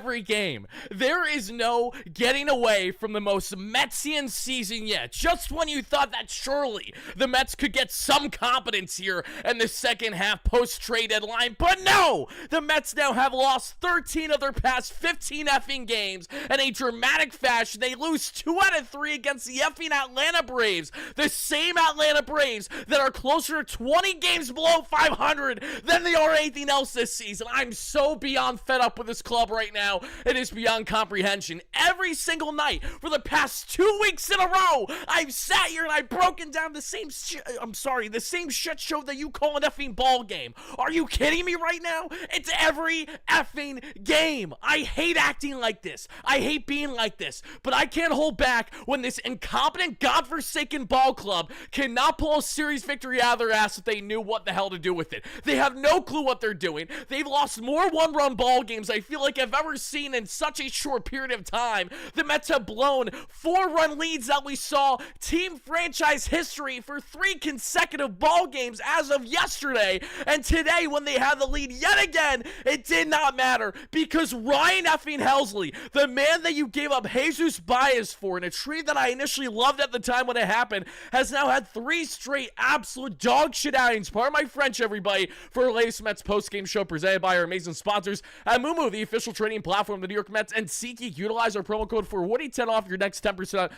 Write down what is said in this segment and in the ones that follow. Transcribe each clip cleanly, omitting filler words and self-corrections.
every game. There is no getting away from the most Metsian season yet. Just when you thought that surely the Mets could get some competence here in the second half post-trade deadline, but no! The Mets now have lost 13 of their past 15 effing games in a dramatic fashion. They lose 2 out of 3 against the effing Atlanta Braves. The same Atlanta Braves that are closer to 20 games below 500 than they are anything else this season. I'm so beyond fed up with this club right now. It is beyond comprehension. Every single night for the past 2 weeks in a row, I've sat here and I've broken down the same the same shit show that you call an effing ball game. Are you kidding me right now? It's every effing game. I hate acting like this. I hate being like this. But I can't hold back when this incompetent, godforsaken ball club cannot pull a series victory out of their ass if they knew what the hell to do with it. They have no clue what they're doing. They've lost more one-run ball games I feel like I've ever seen in such a short period of time. The Mets have blown 4-run leads that we saw team franchise history for 3 consecutive ball games as of yesterday, and today when they had the lead yet again, it did not matter because Ryan effing Helsley, the man that you gave up Jesus Baez for in a trade that I initially loved at the time when it happened, has now had 3 straight absolute dog shit outings. Pardon my French, everybody, for our latest Mets post-game show presented by our amazing sponsors at Moomoo, the official trading platform of the New York Mets, and SeatGeek. Utilize our promo code for Woody10 off your next 10%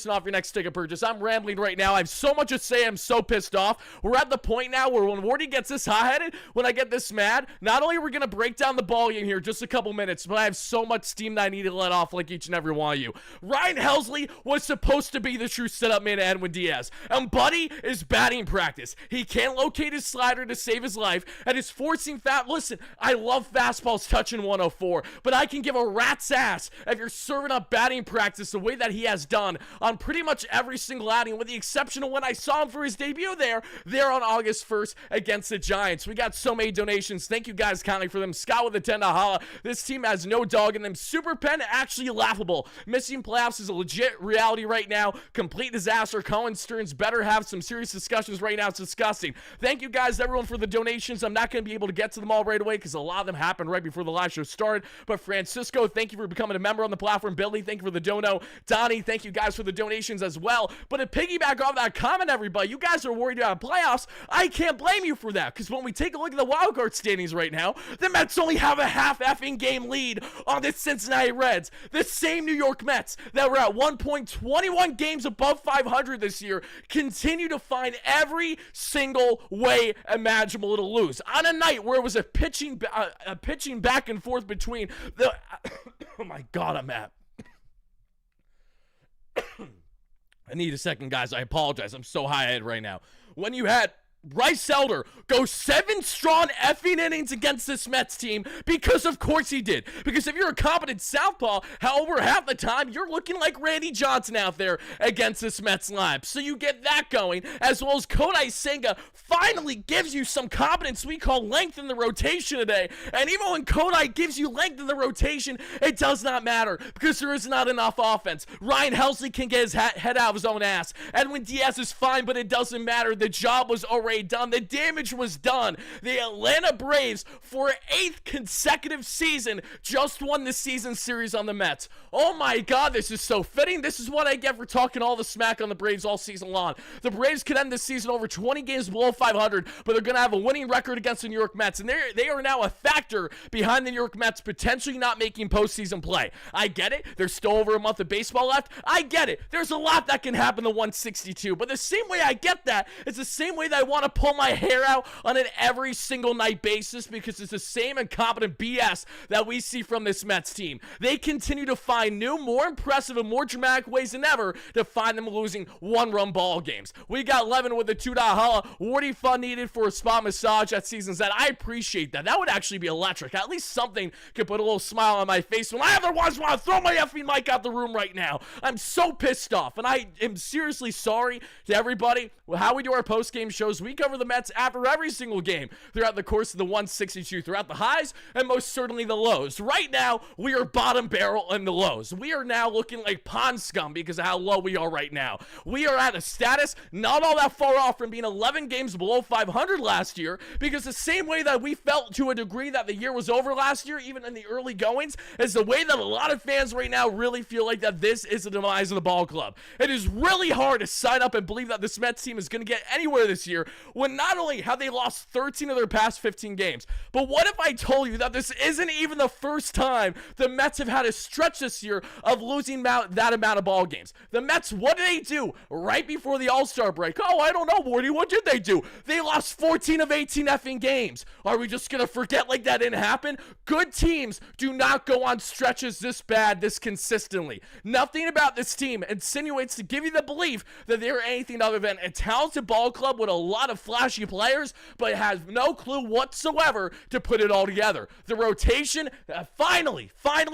off your next ticket purchase. I'm rambling right now. I have so much to say. I'm so pissed off. We're at the point now where when Wardy gets this hot-headed, when I get this mad, not only are we going to break down the ball game here just a couple minutes, but I have so much steam that I need to let off like each and every one of you. Ryan Helsley was supposed to be the true setup man to Edwin Diaz, and Buddy is batting practice. He can't locate his slider to save his life, and is forcing listen, I love fastballs touching 104, but I can give a rat's ass if you're serving up batting practice the way that he has done on pretty much every single outing, with the exception of when I saw him for his debut there on August 1st against the Giants. We got so many donations. Thank you guys kindly for them. Scott with a 10 holla. This team has no dog in them. Super Pen, actually laughable. Missing playoffs is a legit reality right now. Complete disaster. Colin Stearns better have some serious discussions right now. It's disgusting. Thank you guys, everyone, for the donations. I'm not going to be able to get to them all right away because a lot of them happened right before the live show started. But Francisco, thank you for becoming a member on the platform. Billy, thank you for the dono. Donnie, thank you guys for the donations as well. But to piggyback off that comment, everybody, you guys are worried about playoffs. I can't blame you for that, because when we take a look at the wildcard standings right now, the Mets only have a half effing game lead on the Cincinnati Reds. The same New York Mets that were at 1.21 games above 500 this year continue to find every single way imaginable to lose. On a night where it was a pitching back and forth between the oh my god, I'm at I need a second, guys. I apologize. I'm so high-headed right now. When you had Bryce Elder go 7 strong effing innings against this Mets team, because of course he did. Because if you're a competent southpaw, however, half the time you're looking like Randy Johnson out there against this Mets lineup. So you get that going, as well as Kodai Senga finally gives you some competence we call length in the rotation today. And even when Kodai gives you length in the rotation, it does not matter because there is not enough offense. Ryan Helsley can get his head out of his own ass. Edwin Diaz is fine, but it doesn't matter. The job was already done. The damage was done. The Atlanta Braves, for 8th consecutive season, just won the season series on the Mets. Oh my god, this is so fitting. This is what I get for talking all the smack on the Braves all season long. The Braves could end this season over 20 games below 500, but they're going to have a winning record against the New York Mets, and they are now a factor behind the New York Mets potentially not making postseason play. I get it. There's still over a month of baseball left. I get it. There's a lot that can happen to 162, but the same way I get that, it's the same way that I want to pull my hair out on an every single night basis, because it's the same incompetent BS that we see from this Mets team. They continue to find new, more impressive, and more dramatic ways than ever to find them losing one-run ball games. We got Levin with a $2 holla. Wardy fun needed for a spa massage at season's end. I appreciate that. That would actually be electric. At least something could put a little smile on my face when I otherwise want to throw my effing mic out the room right now. I'm so pissed off, and I am seriously sorry to everybody. How we do our post-game shows, we We cover the Mets after every single game throughout the course of the 162, throughout the highs and most certainly the lows. Right now, we are bottom barrel in the lows. We are now looking like pond scum because of how low we are right now. We are at a status not all that far off from being 11 games below 500 last year, because the same way that we felt to a degree that the year was over last year, even in the early goings, is the way that a lot of fans right now really feel like that this is the demise of the ball club. It is really hard to sign up and believe that this Mets team is going to get anywhere this year when not only have they lost 13 of their past 15 games, but what if I told you that this isn't even the first time the Mets have had a stretch this year of losing that amount of ball games? The Mets, what did they do right before the All-Star break? Oh, I don't know, Wardy. What did they do? They lost 14 of 18 effing games. Are we just going to forget like that didn't happen? Good teams do not go on stretches this bad, this consistently. Nothing about this team insinuates to give you the belief that they're anything other than a talented ball club with a lot of flashy players, but has no clue whatsoever to put it all together. The rotation, finally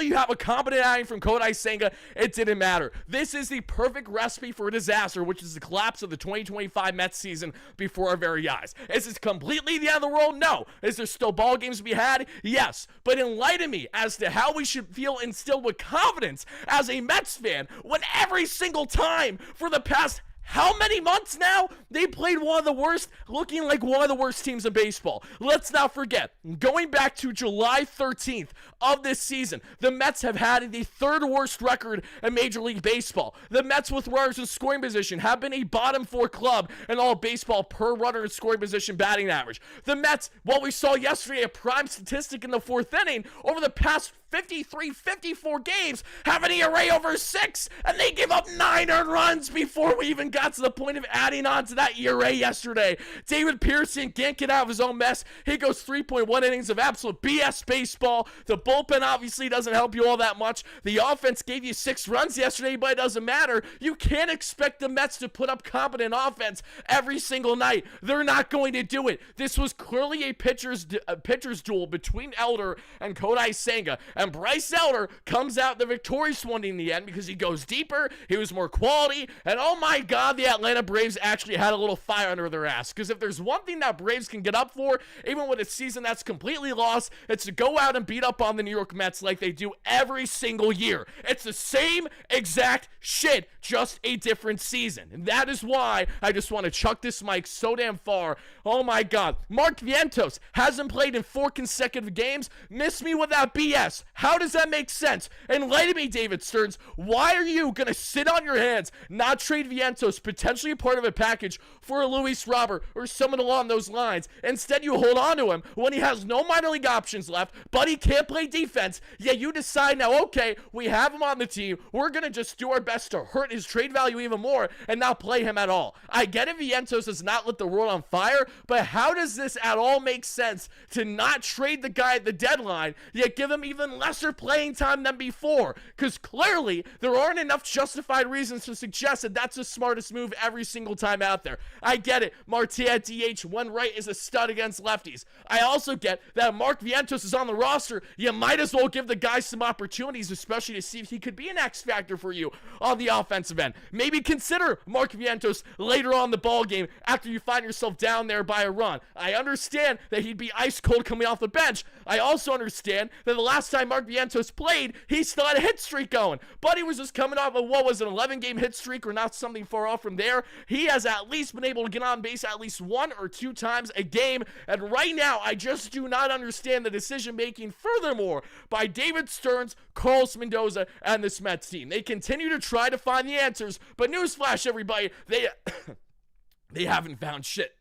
you have a competent outing from Kodai Senga. It didn't matter. This is the perfect recipe for a disaster, which is the collapse of the 2025 Mets season before our very eyes. Is this completely the end of the world? No. Is there still ball games to be had? Yes. But enlighten me as to how we should feel instilled with confidence as a Mets fan when every single time for the past how many months now? They played one of the worst, looking like one of the worst teams in baseball. Let's not forget, going back to July 13th of this season, the Mets have had the third worst record in Major League Baseball. The Mets with runners in scoring position have been a bottom four club in all baseball per runner in scoring position batting average. The Mets, what we saw yesterday, a prime statistic in the fourth inning, over the past 53, 54 games, have an ERA over 6, and they give up 9 earned runs before we even got to the point of adding on to that ERA yesterday. David Pearson can't get out of his own mess. He goes 3.1 innings of absolute BS baseball. The bullpen obviously doesn't help you all that much. The offense gave you 6 runs yesterday, but it doesn't matter. You can't expect the Mets to put up competent offense every single night. They're not going to do it. This was clearly a pitcher's duel between Elder and Kodai Senga, and Bryce Elder comes out the victorious one in the end because he goes deeper, he was more quality, and oh my god, the Atlanta Braves actually had a little fire under their ass. Because if there's one thing that Braves can get up for, even with a season that's completely lost, it's to go out and beat up on the New York Mets like they do every single year. It's the same exact shit, just a different season. And that is why I just want to chuck this mic so damn far. Oh my god. Mark Vientos hasn't played in 4 consecutive games. Miss me with that BS. How does that make sense? Enlighten me, David Stearns. Why are you going to sit on your hands, not trade Vientos, potentially a part of a package, for a Luis Robert or someone along those lines? Instead, you hold on to him when he has no minor league options left, but he can't play defense. Yet you decide now, okay, we have him on the team. We're going to just do our best to hurt his trade value even more and not play him at all. I get it, Vientos does not lit the world on fire, but how does this at all make sense to not trade the guy at the deadline, yet give him even lesser playing time than before? Because clearly there aren't enough justified reasons to suggest that that's the smartest move every single time out there. I get it, Marte at DH when right is a stud against lefties. I also get that Mark Vientos is on the roster. You might as well give the guy some opportunities, especially to see if he could be an X factor for you on the offensive end. Maybe consider Mark Vientos later on in the ball game after you find yourself down there by a run. I understand that he'd be ice cold coming off the bench. I also understand that the last time Mark Vientos played, he still had a hit streak going, but he was just coming off of what was an 11-game hit streak or not something far off from there. He has at least been able to get on base at least 1 or 2 times a game, and right now I just do not understand the decision making furthermore by David Stearns, Carlos Mendoza, and this Mets team. They continue to try to find the answers, but newsflash everybody, they haven't found shit.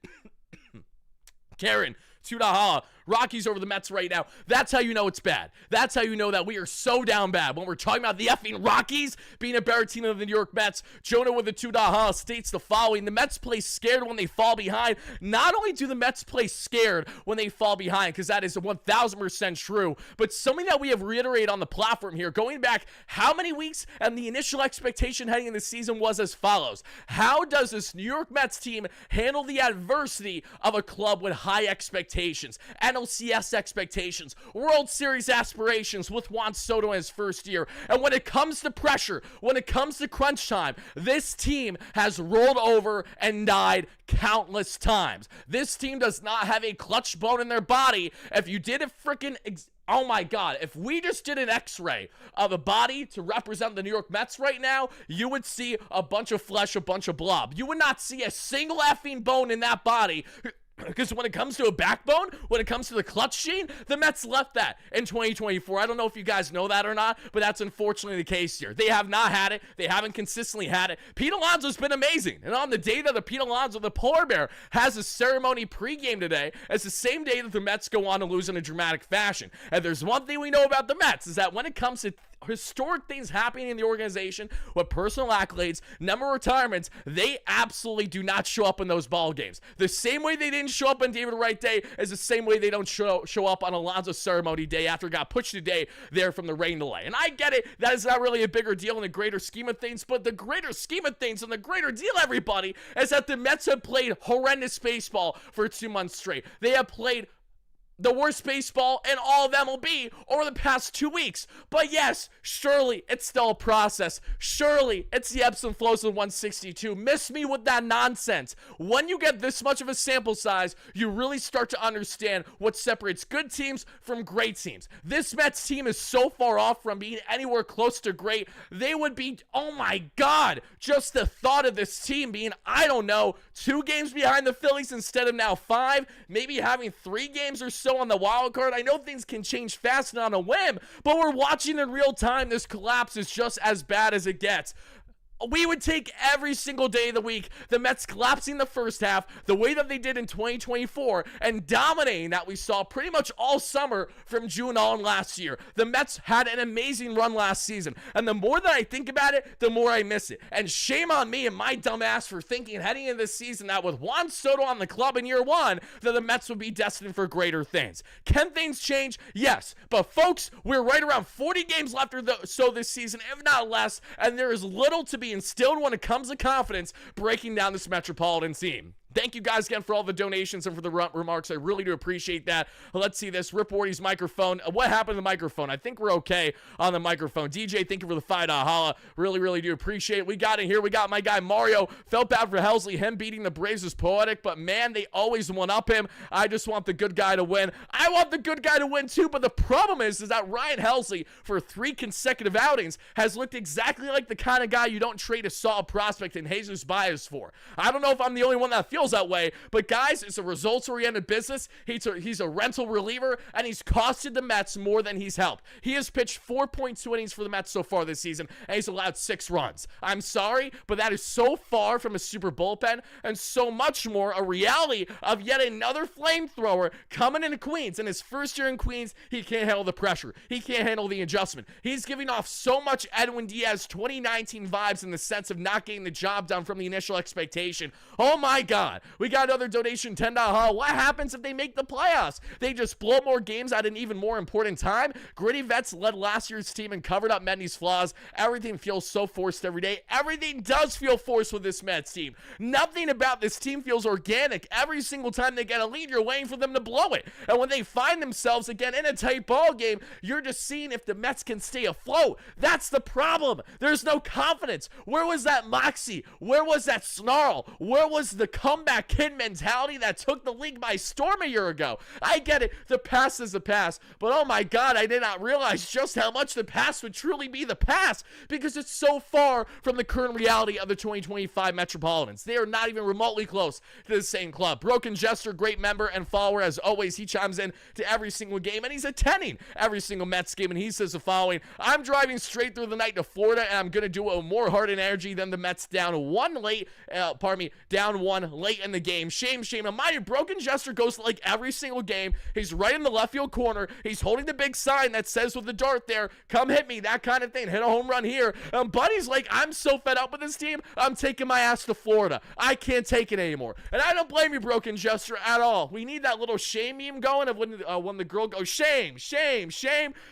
Karen, Tudahala, Rockies over the Mets right now. That's how you know it's bad. That's how you know that we are so down bad. When we're talking about the effing Rockies being a better team than the New York Mets, Jonah with the Tudahala states the following: the Mets play scared when they fall behind. Not only do the Mets play scared when they fall behind, because that is 1000% true, but something that we have reiterated on the platform here, going back how many weeks, and the initial expectation heading into the season was as follows: how does this New York Mets team handle the adversity of a club with high expectations? And NLCS expectations, World Series aspirations with Juan Soto in his first year. And when it comes to pressure, when it comes to crunch time, this team has rolled over and died countless times. This team does not have a clutch bone in their body. If you did a freaking oh my God, if we just did an x-ray of a body to represent the New York Mets right now, you would see a bunch of flesh, a bunch of blob. You would not see a single effing bone in that body. Because when it comes to a backbone, when it comes to the clutch gene, the Mets left that in 2024. I don't know if you guys know that or not, but that's unfortunately the case here. They have not had it. They haven't consistently had it. Pete Alonso's been amazing. And on the day that the Pete Alonso, the polar bear, has a ceremony pregame today, it's the same day that the Mets go on to lose in a dramatic fashion. And there's one thing we know about the Mets, is that when it comes to historic things happening in the organization with personal accolades, number of retirements, they absolutely do not show up in those ball games. The same way they didn't show up on David Wright Day is the same way they don't show up on Alonso's ceremony day after it got pushed today there from the rain delay. And I get it, that is not really a bigger deal in the greater scheme of things, but the greater scheme of things and the greater deal, everybody, is that the Mets have played horrendous baseball for 2 months straight. They have played the worst baseball in all of MLB over the past 2 weeks. But yes, surely it's still a process. Surely it's the ebbs and flows of 162. Miss me with that nonsense. When you get this much of a sample size, you really start to understand what separates good teams from great teams. This Mets team is so far off from being anywhere close to great. They would be, oh my God, just the thought of this team being, I don't know, 2 games behind the Phillies instead of now 5, maybe having 3 games or so on the wild card. I know things can change fast and on a whim, but we're watching in real time. This collapse is just as bad as it gets. We would take every single day of the week the Mets collapsing the first half the way that they did in 2024 and dominating that we saw pretty much all summer from June on last year. The Mets had an amazing run last season, and the more that I think about it, the more I miss it. And shame on me and my dumb ass for thinking heading into this season that with Juan Soto on the club in year 1 that the Mets would be destined for greater things. Can things change? Yes. But folks, we're right around 40 games left or so this season, if not less, and there is little to be instilled when it comes to confidence breaking down this Metropolitan team. Thank you guys again for all the donations and for the remarks. I really do appreciate that. Let's see this. Rip Wardy's microphone. What happened to the microphone? I think we're okay on the microphone. DJ, thank you for the $5 holla. Really, really do appreciate it. We got it here. We got my guy Mario. Felt bad for Helsley. Him beating the Braves is poetic, but man, they always one-up him. I just want the good guy to win. I want the good guy to win too, but the problem is that Ryan Helsley, for 3 consecutive outings, has looked exactly like the kind of guy you don't trade a solid prospect in Jesus Baez for. I don't know if I'm the only one that feels that way, but guys, it's a results-oriented business. He's a rental reliever, and he's costed the Mets more than he's helped. He has pitched 4.2 innings for the Mets so far this season, and he's allowed 6 runs. I'm sorry, but that is so far from a super bullpen, and so much more a reality of yet another flamethrower coming into Queens. In his first year in Queens, he can't handle the pressure. He can't handle the adjustment. He's giving off so much Edwin Diaz 2019 vibes in the sense of not getting the job done from the initial expectation. Oh my God. We got another donation, $10 haul. What happens if they make the playoffs? They just blow more games at an even more important time? Gritty Vets led last year's team and covered up Mendy's flaws. Everything feels so forced every day. Everything does feel forced with this Mets team. Nothing about this team feels organic. Every single time they get a lead, you're waiting for them to blow it. And when they find themselves again in a tight ball game, you're just seeing if the Mets can stay afloat. That's the problem. There's no confidence. Where was that moxie? Where was that snarl? Where was the comeback kid mentality that took the league by storm a year ago? I get it, the past is the past, but oh my God, I did not realize just how much the past would truly be the past, because it's so far from the current reality of the 2025 Metropolitans. They are not even remotely close to the same club. Broken Jester, great member and follower as always. He chimes in to every single game, and he's attending every single Mets game, and he says the following: I'm driving straight through the night to Florida, and I'm going to do it with more heart and energy than the Mets down one late in the game. Shame. And mind you, Broken Jester goes to like every single game. He's right in the left field corner. He's holding the big sign that says with the dart there, come hit me, that kind of thing. Hit a home run here. Buddy's like, I'm so fed up with this team, I'm taking my ass to Florida. I can't take it anymore. And I don't blame you, Broken Jester, at all. We need that little shame meme going of when the girl goes, shame.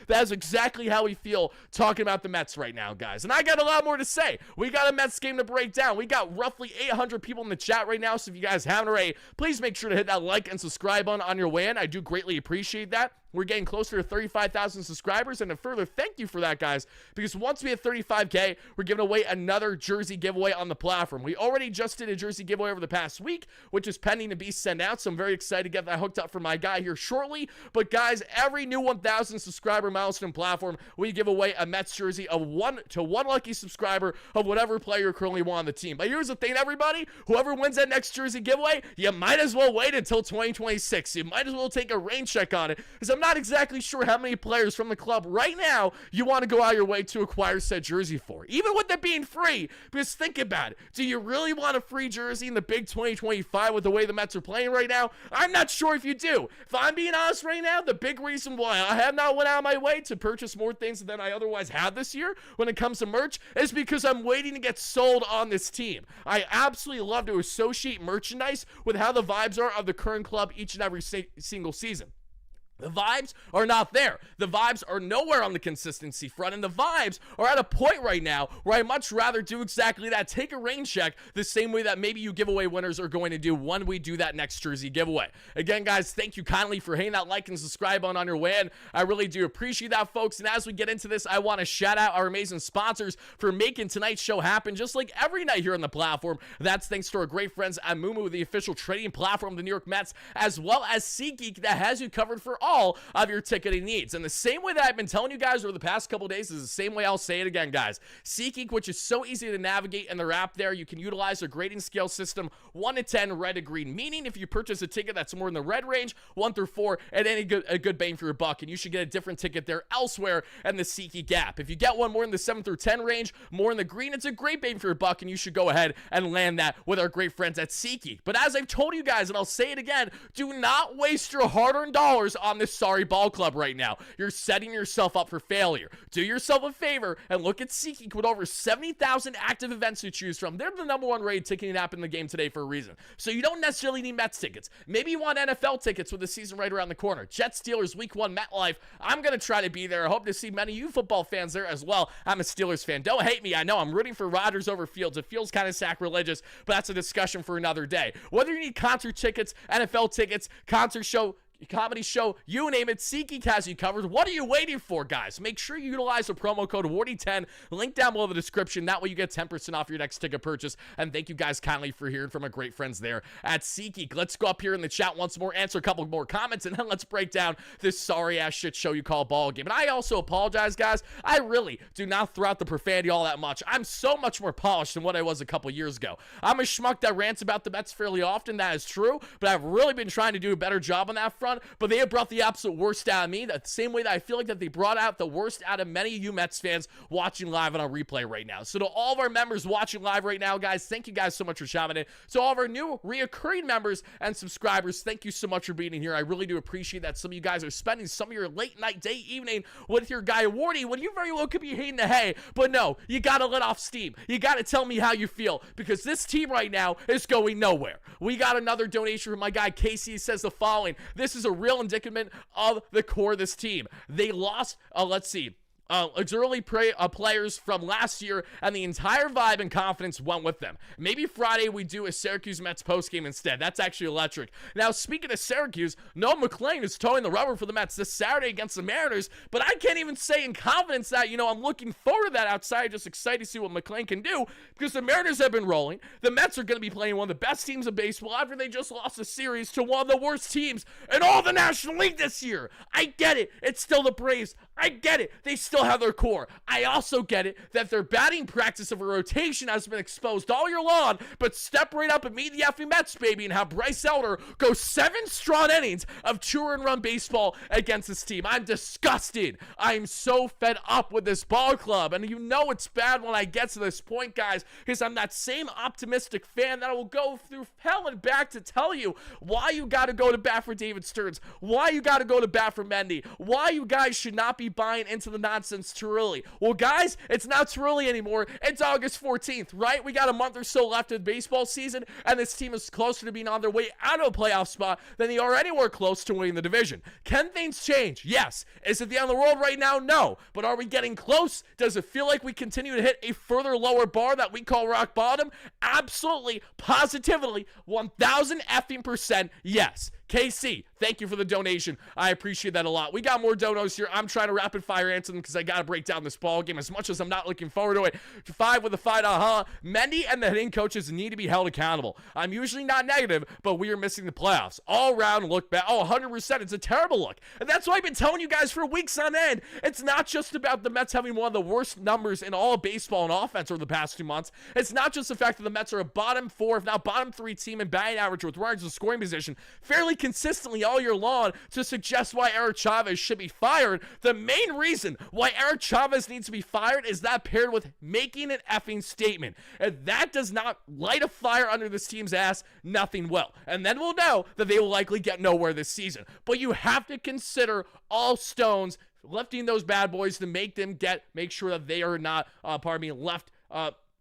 That's exactly how we feel talking about the Mets right now, guys. And I got a lot more to say. We got a Mets game to break down. We got roughly 800 people in the chat right now, else, if you guys haven't already, please make sure to hit that like and subscribe button on your way in. I do greatly appreciate that. We're getting closer to 35,000 subscribers, and a further thank you for that, guys, because once we hit 35K, we're giving away another jersey giveaway on the platform. We already just did a jersey giveaway over the past week, which is pending to be sent out, so I'm very excited to get that hooked up for my guy here shortly. But, guys, every new 1,000 subscriber milestone platform, we give away a Mets jersey of one lucky subscriber of whatever player you currently want on the team. But here's the thing, everybody. Whoever wins that next jersey giveaway, you might as well wait until 2026. You might as well take a rain check on it, because I'm not exactly sure how many players from the club right now you want to go out your way to acquire said jersey for, even with it being free. Because think about it, do you really want a free jersey in the big 2025 with the way the Mets are playing right now? I'm not sure if you do. If I'm being honest right now, the big reason why I have not went out of my way to purchase more things than I otherwise have this year when it comes to merch is because I'm waiting to get sold on this team. I absolutely love to associate merchandise with how the vibes are of the current club each and every single season. The vibes are not there. The vibes are nowhere on the consistency front, and the vibes are at a point right now where I'd much rather do exactly that. Take a rain check the same way that maybe you giveaway winners are going to do when we do that next jersey giveaway. Again, guys, thank you kindly for hitting that like and subscribe button on your way in. I really do appreciate that, folks. And as we get into this, I want to shout out our amazing sponsors for making tonight's show happen, just like every night here on the platform. That's thanks to our great friends at Moomoo, the official trading platform of the New York Mets, as well as SeatGeek that has you covered for all of your ticketing needs. And the same way that I've been telling you guys over the past couple days is the same way I'll say it again, guys. SeatGeek, which is so easy to navigate in their app there, you can utilize their grading scale system 1 to 10 red to green, meaning if you purchase a ticket that's more in the red range, 1 through 4, at a good bang for your buck, and you should get a different ticket there elsewhere in the SeatGeek app. If you get one more in the 7 through 10 range, more in the green, it's a great bang for your buck, and you should go ahead and land that with our great friends at SeatGeek. But as I've told you guys, and I'll say it again, do not waste your hard-earned dollars on this sorry ball club right now. You're setting yourself up for failure. Do yourself a favor and look at SeatGeek with over 70,000 active events to choose from. They're the #1 rated ticketing app in the game today for a reason. So you don't necessarily need Mets tickets. Maybe you want NFL tickets with the season right around the corner. Jets Steelers Week 1 MetLife. I'm going to try to be there. I hope to see many of you football fans there as well. I'm a Steelers fan. Don't hate me. I know I'm rooting for Rodgers over Fields. It feels kind of sacrilegious, but that's a discussion for another day. Whether you need concert tickets, NFL tickets, concert show, comedy show, you name it, SeatGeek has you covered. What are you waiting for, guys? Make sure you utilize the promo code WARDY10, link down below the description. That way you get 10% off your next ticket purchase. And thank you guys kindly for hearing from our great friends there at SeatGeek. Let's go up here in the chat once more, answer a couple more comments, and then let's break down this sorry-ass shit show you call ball game. And I also apologize, guys. I really do not throw out the profanity all that much. I'm so much more polished than what I was a couple years ago. I'm a schmuck that rants about the Mets fairly often. That is true, but I've really been trying to do a better job on that front. But they have brought the absolute worst out of me, the same way that I feel like that they brought out the worst out of many of you Mets fans watching live on our replay right now. So to all of our members watching live right now, guys, thank you guys so much for shouting in. To all of our new reoccurring members and subscribers, thank you so much for being here. I really do appreciate that some of you guys are spending some of your late night, day, evening with your guy Wardy when you very well could be hating the hay. But no, you got to let off steam. You got to tell me how you feel, because this team right now is going nowhere. We got another donation from my guy Casey. He says the following: this is a real indictment of the core of this team. They lost, let's see, auxiliary players from last year, and the entire vibe and confidence went with them. Maybe Friday we do a Syracuse Mets postgame instead. That's actually electric. Now, speaking of Syracuse, Noah McClain is towing the rubber for the Mets this Saturday against the Mariners, but I can't even say in confidence that, I'm looking forward to that outside, just excited to see what McClain can do, because the Mariners have been rolling. The Mets are going to be playing one of the best teams in baseball after they just lost a series to one of the worst teams in all the National League this year. I get it. It's still the Braves. I get it. They still have their core. I also get it that their batting practice of a rotation has been exposed all year long, but step right up and meet the effing Mets, baby, and have Bryce Elder go 7 strong innings of 2-run baseball against this team. I'm disgusted. I'm so fed up with this ball club, and it's bad when I get to this point, guys, because I'm that same optimistic fan that will go through hell and back to tell you why you got to go to bat for David Stearns, why you got to go to bat for Mendy, why you guys should not be be buying into the nonsense too early. Well, guys, it's not too early anymore. It's August 14th, right? We got a month or so left of the baseball season, and this team is closer to being on their way out of a playoff spot than they are anywhere close to winning the division. Can things change? Yes. Is it the end of the world right now? No. But are we getting close? Does it feel like we continue to hit a further lower bar that we call rock bottom? Absolutely, positively, 1,000 effing percent yes. KC, thank you for the donation. I appreciate that a lot. We got more donos here. I'm trying to rapid fire answer them because I got to break down this ball game as much as I'm not looking forward to it. 5 with a 5, Mendy and the hitting coaches need to be held accountable. I'm usually not negative, but we are missing the playoffs. All around look bad. Oh, 100%. It's a terrible look. And that's why I've been telling you guys for weeks on end. It's not just about the Mets having one of the worst numbers in all of baseball and offense over the past 2 months. It's not just the fact that the Mets are a bottom 4, if not bottom 3 team in batting average with runners in scoring position fairly consistently all year long to suggest why Eric Chavez should be fired. The main reason why Eric Chavez needs to be fired is that paired with making an effing statement. If that does not light a fire under this team's ass, nothing will. And then we'll know that they will likely get nowhere this season. But you have to consider all stones, lifting those bad boys to make sure that they are not, left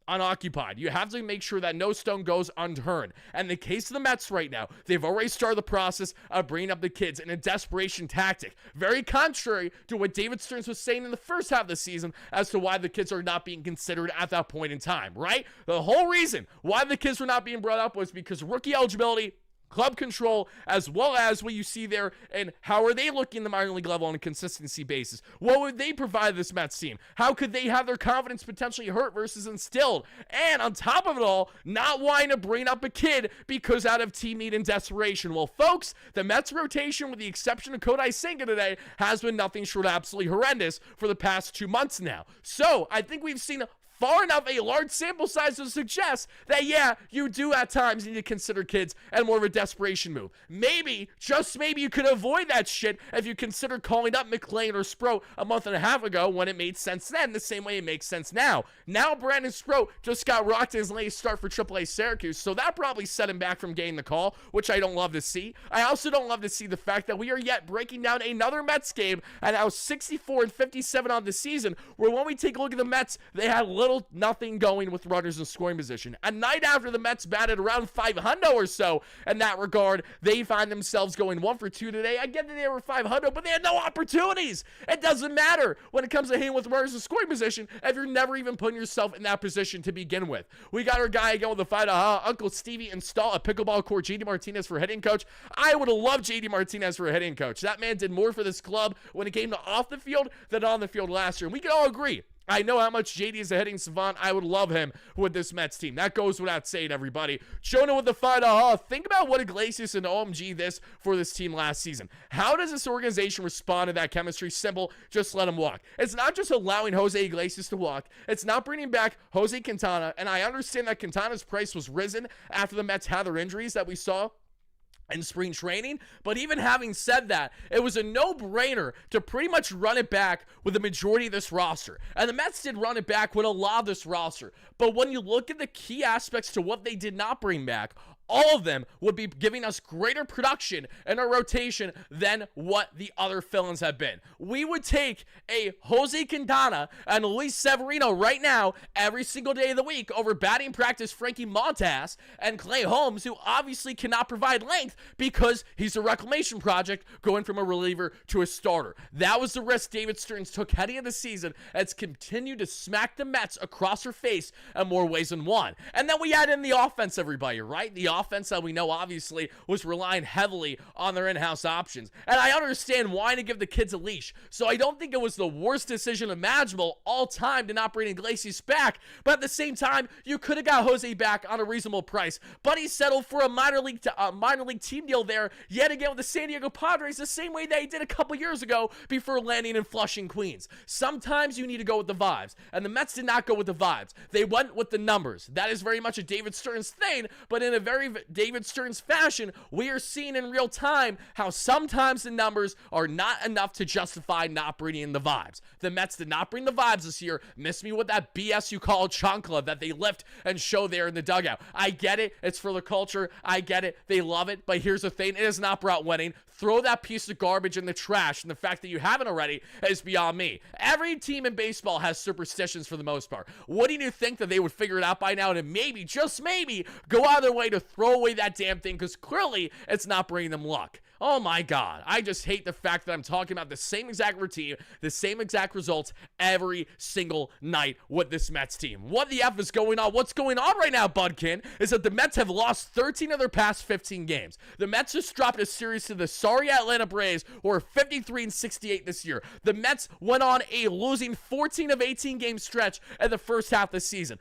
unoccupied. You have to make sure that no stone goes unturned. And in the case of the Mets right now, they've already started the process of bringing up the kids in a desperation tactic. Very contrary to what David Stearns was saying in the first half of the season as to why the kids are not being considered at that point in time, right? The whole reason why the kids were not being brought up was because rookie eligibility, club control, as well as what you see there and how are they looking in the minor league level on a consistency basis. What would they provide this Mets team? How could they have their confidence potentially hurt versus instilled? And on top of it all, not wanting to bring up a kid because out of team need and desperation. Well, folks, the Mets rotation, with the exception of Kodai Senga today, has been nothing short of absolutely horrendous for the past 2 months now. So I think we've seen far enough a large sample size to suggest that, yeah, you do at times need to consider kids and more of a desperation move. Maybe, just maybe, you could avoid that shit if you consider calling up McClain or Sproat a month and a half ago when it made sense then, the same way it makes sense now. Now Brandon Sproat just got rocked in his latest start for AAA Syracuse, so that probably set him back from getting the call, which I don't love to see. I also don't love to see the fact that we are yet breaking down another Mets game and now 64-57 on the season, where when we take a look at the Mets, they had nothing going with runners in scoring position. A night after the Mets batted around 500 or so in that regard, they find themselves going 1 for 2 today. I get that they were 500, but they had no opportunities. It doesn't matter when it comes to hitting with runners in scoring position if you're never even putting yourself in that position to begin with. We got our guy again with the fight. Uncle Stevie install a pickleball court. JD Martinez for hitting coach. I would have loved JD Martinez for a hitting coach. That man did more for this club when it came to off the field than on the field last year. And we can all agree. I know how much JD is a hitting savant. I would love him with this Mets team. That goes without saying, everybody. Jonah with the fight. Think about what Iglesias and OMG this for this team last season. How does this organization respond to that chemistry? Simple. Just let him walk. It's not just allowing Jose Iglesias to walk. It's not bringing back Jose Quintana. And I understand that Quintana's price was risen after the Mets had their injuries that we saw in spring training, but even having said that, it was a no-brainer to pretty much run it back with the majority of this roster. And the Mets did run it back with a lot of this roster. But when you look at the key aspects to what they did not bring back, all of them would be giving us greater production in our rotation than what the other fill-ins have been. We would take a Jose Quintana and Luis Severino right now every single day of the week over batting practice Frankie Montas and Clay Holmes, who obviously cannot provide length because he's a reclamation project going from a reliever to a starter. That was the risk David Stearns took heading into the season. It's continued to smack the Mets across her face in more ways than one. And then we add in the offense, everybody, right? The offense that we know obviously was relying heavily on their in-house options. And I understand why to give the kids a leash. So I don't think it was the worst decision imaginable all time to not bring Iglesias back. But at the same time, you could have got Jose back on a reasonable price. But he settled for a minor league team deal there yet again with the San Diego Padres, the same way that he did a couple years ago before landing in Flushing, Queens. Sometimes you need to go with the vibes. And the Mets did not go with the vibes. They went with the numbers. That is very much a David Stearns thing, but in a very David Stearns fashion, we are seeing in real time how sometimes the numbers are not enough to justify not bringing in the vibes. The Mets did not bring the vibes this year. Miss me with that BS you call chancla that they lift and show there in the dugout. I get it. It's for the culture. I get it. They love it. But here's the thing. It has not brought winning. throw that piece of garbage in the trash, and the fact that you haven't already is beyond me. Every team in baseball has superstitions for the most part. Wouldn't you think that they would figure it out by now and maybe, just maybe, go out of their way to throw away that damn thing, because clearly it's not bringing them luck. Oh my God, I just hate the fact that I'm talking about the same exact routine, the same exact results every single night with this Mets team. What the F is going on? What's going on right now, Budkin, is that the Mets have lost 13 of their past 15 games. The Mets just dropped a series to the sorry Atlanta Braves, who are 53-68 this year. The Mets went on a losing 14 of 18 game stretch in the first half of the season.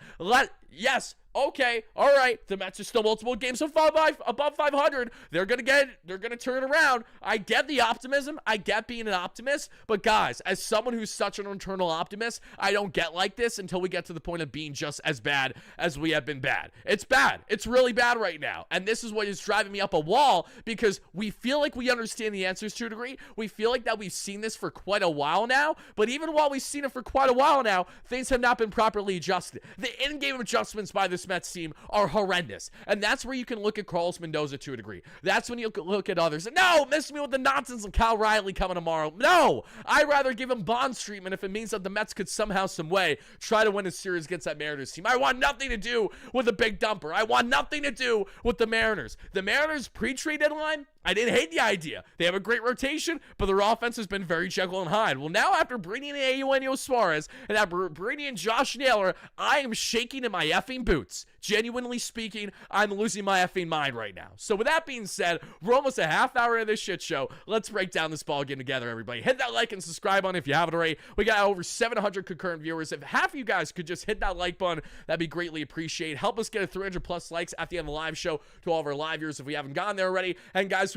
Yes. Okay, all right. The Mets are still multiple games above 500. They're gonna turn it around. I get the optimism. I get being an optimist. But guys, as someone who's such an internal optimist, I don't get like this until we get to the point of being just as bad as we have been bad. It's bad. It's really bad right now. And this is what is driving me up a wall, because we feel like we understand the answers to a degree. We feel like that we've seen this for quite a while now. But even while we've seen it for quite a while now, things have not been properly adjusted. The in-game adjustments by this Mets team are horrendous, and that's where you can look at Carlos Mendoza to a degree. That's when you look at others. No, miss me with the nonsense of Kyle Riley coming tomorrow. No, I'd rather give him Bonds treatment if it means that the Mets could somehow, some way try to win a series against that Mariners team. I want nothing to do with a big dumper. I want nothing to do with the Mariners. The Mariners pre-trade deadline, I didn't hate the idea. They have a great rotation, but their offense has been very Jekyll and Hyde. Well, now after bringing in Eugenio Suarez and after bringing in Josh Naylor, I am shaking in my effing boots. Genuinely speaking, I'm losing my effing mind right now. So with that being said, we're almost a half hour into this shit show. Let's break down this ball game together, everybody. Hit that like and subscribe button if you haven't already. We got over 700 concurrent viewers. If half of you guys could just hit that like button, that'd be greatly appreciated. Help us get a 300 plus likes at the end of the live show to all of our live viewers if we haven't gone there already. And guys,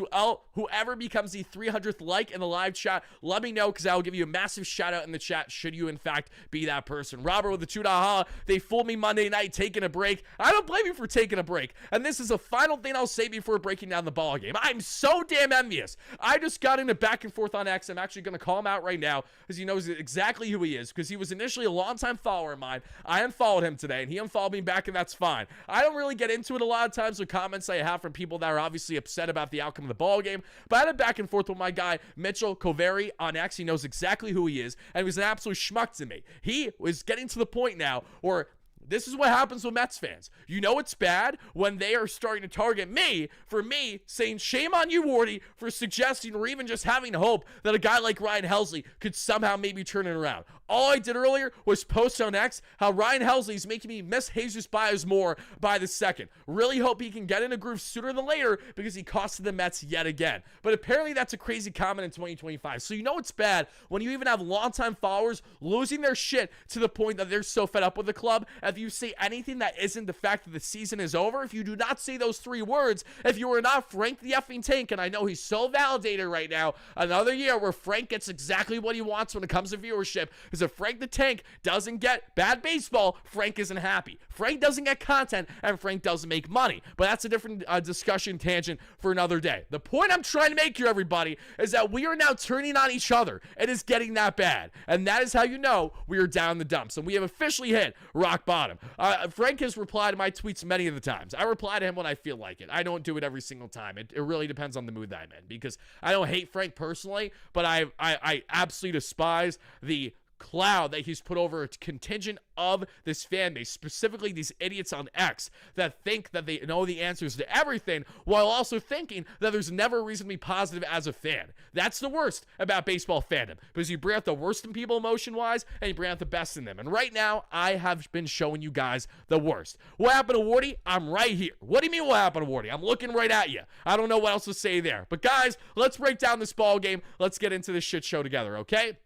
whoever becomes the 300th like in the live chat, let me know, because I will give you a massive shout out in the chat should you in fact be that person. Robert with the $2 holla. They fooled me Monday night taking a break. I don't blame you for taking a break. And this is the final thing I'll say before breaking down the ball game. I'm so damn envious. I just got into back and forth on X. I'm actually going to call him out right now, because he knows exactly who he is, because he was initially a longtime follower of mine. I unfollowed him today, and he unfollowed me back, and that's fine. I don't really get into it a lot of times with comments I have from people that are obviously upset about the outcome of the ball game, but I had a back and forth with my guy Mitchell Coveri on X. He knows exactly who he is, and he was an absolute schmuck to me. He was getting to the point now where this is what happens with Mets fans. You know it's bad when they are starting to target me for me saying, shame on you, Wardy, for suggesting or even just having hope that a guy like Ryan Helsley could somehow maybe turn it around. All I did earlier was post on X how Ryan Helsley is making me miss Jesus Baez more by the second. Really hope he can get in a groove sooner than later, because he costed the Mets yet again. But apparently that's a crazy comment in 2025. So you know it's bad when you even have longtime followers losing their shit to the point that they're so fed up with the club. If you say anything that isn't the fact that the season is over, if you do not say those three words, if you are not Frank the effing Tank, and I know he's so validated right now, another year where Frank gets exactly what he wants when it comes to viewership, is if Frank the Tank doesn't get bad baseball, Frank isn't happy. Frank doesn't get content, and Frank doesn't make money. But that's a different discussion tangent for another day. The point I'm trying to make here, everybody, is that we are now turning on each other. It is getting that bad. And that is how you know we are down in the dumps. And we have officially hit rock bottom. Frank has replied to my tweets many of the times. I reply to him when I feel like it. I don't do it every single time. It really depends on the mood that I'm in, because I don't hate Frank personally, but I absolutely despise the cloud that he's put over a contingent of this fan base, specifically these idiots on X that think that they know the answers to everything, while also thinking that there's never a reason to be positive as a fan. That's the worst about baseball fandom, because you bring out the worst in people emotion-wise, and you bring out the best in them. And right now, I have been showing you guys the worst. What happened to Wardy? I'm right here. What do you mean what happened to Wardy? I'm looking right at you. I don't know what else to say there. But guys, let's break down this ball game. Let's get into this shit show together, okay?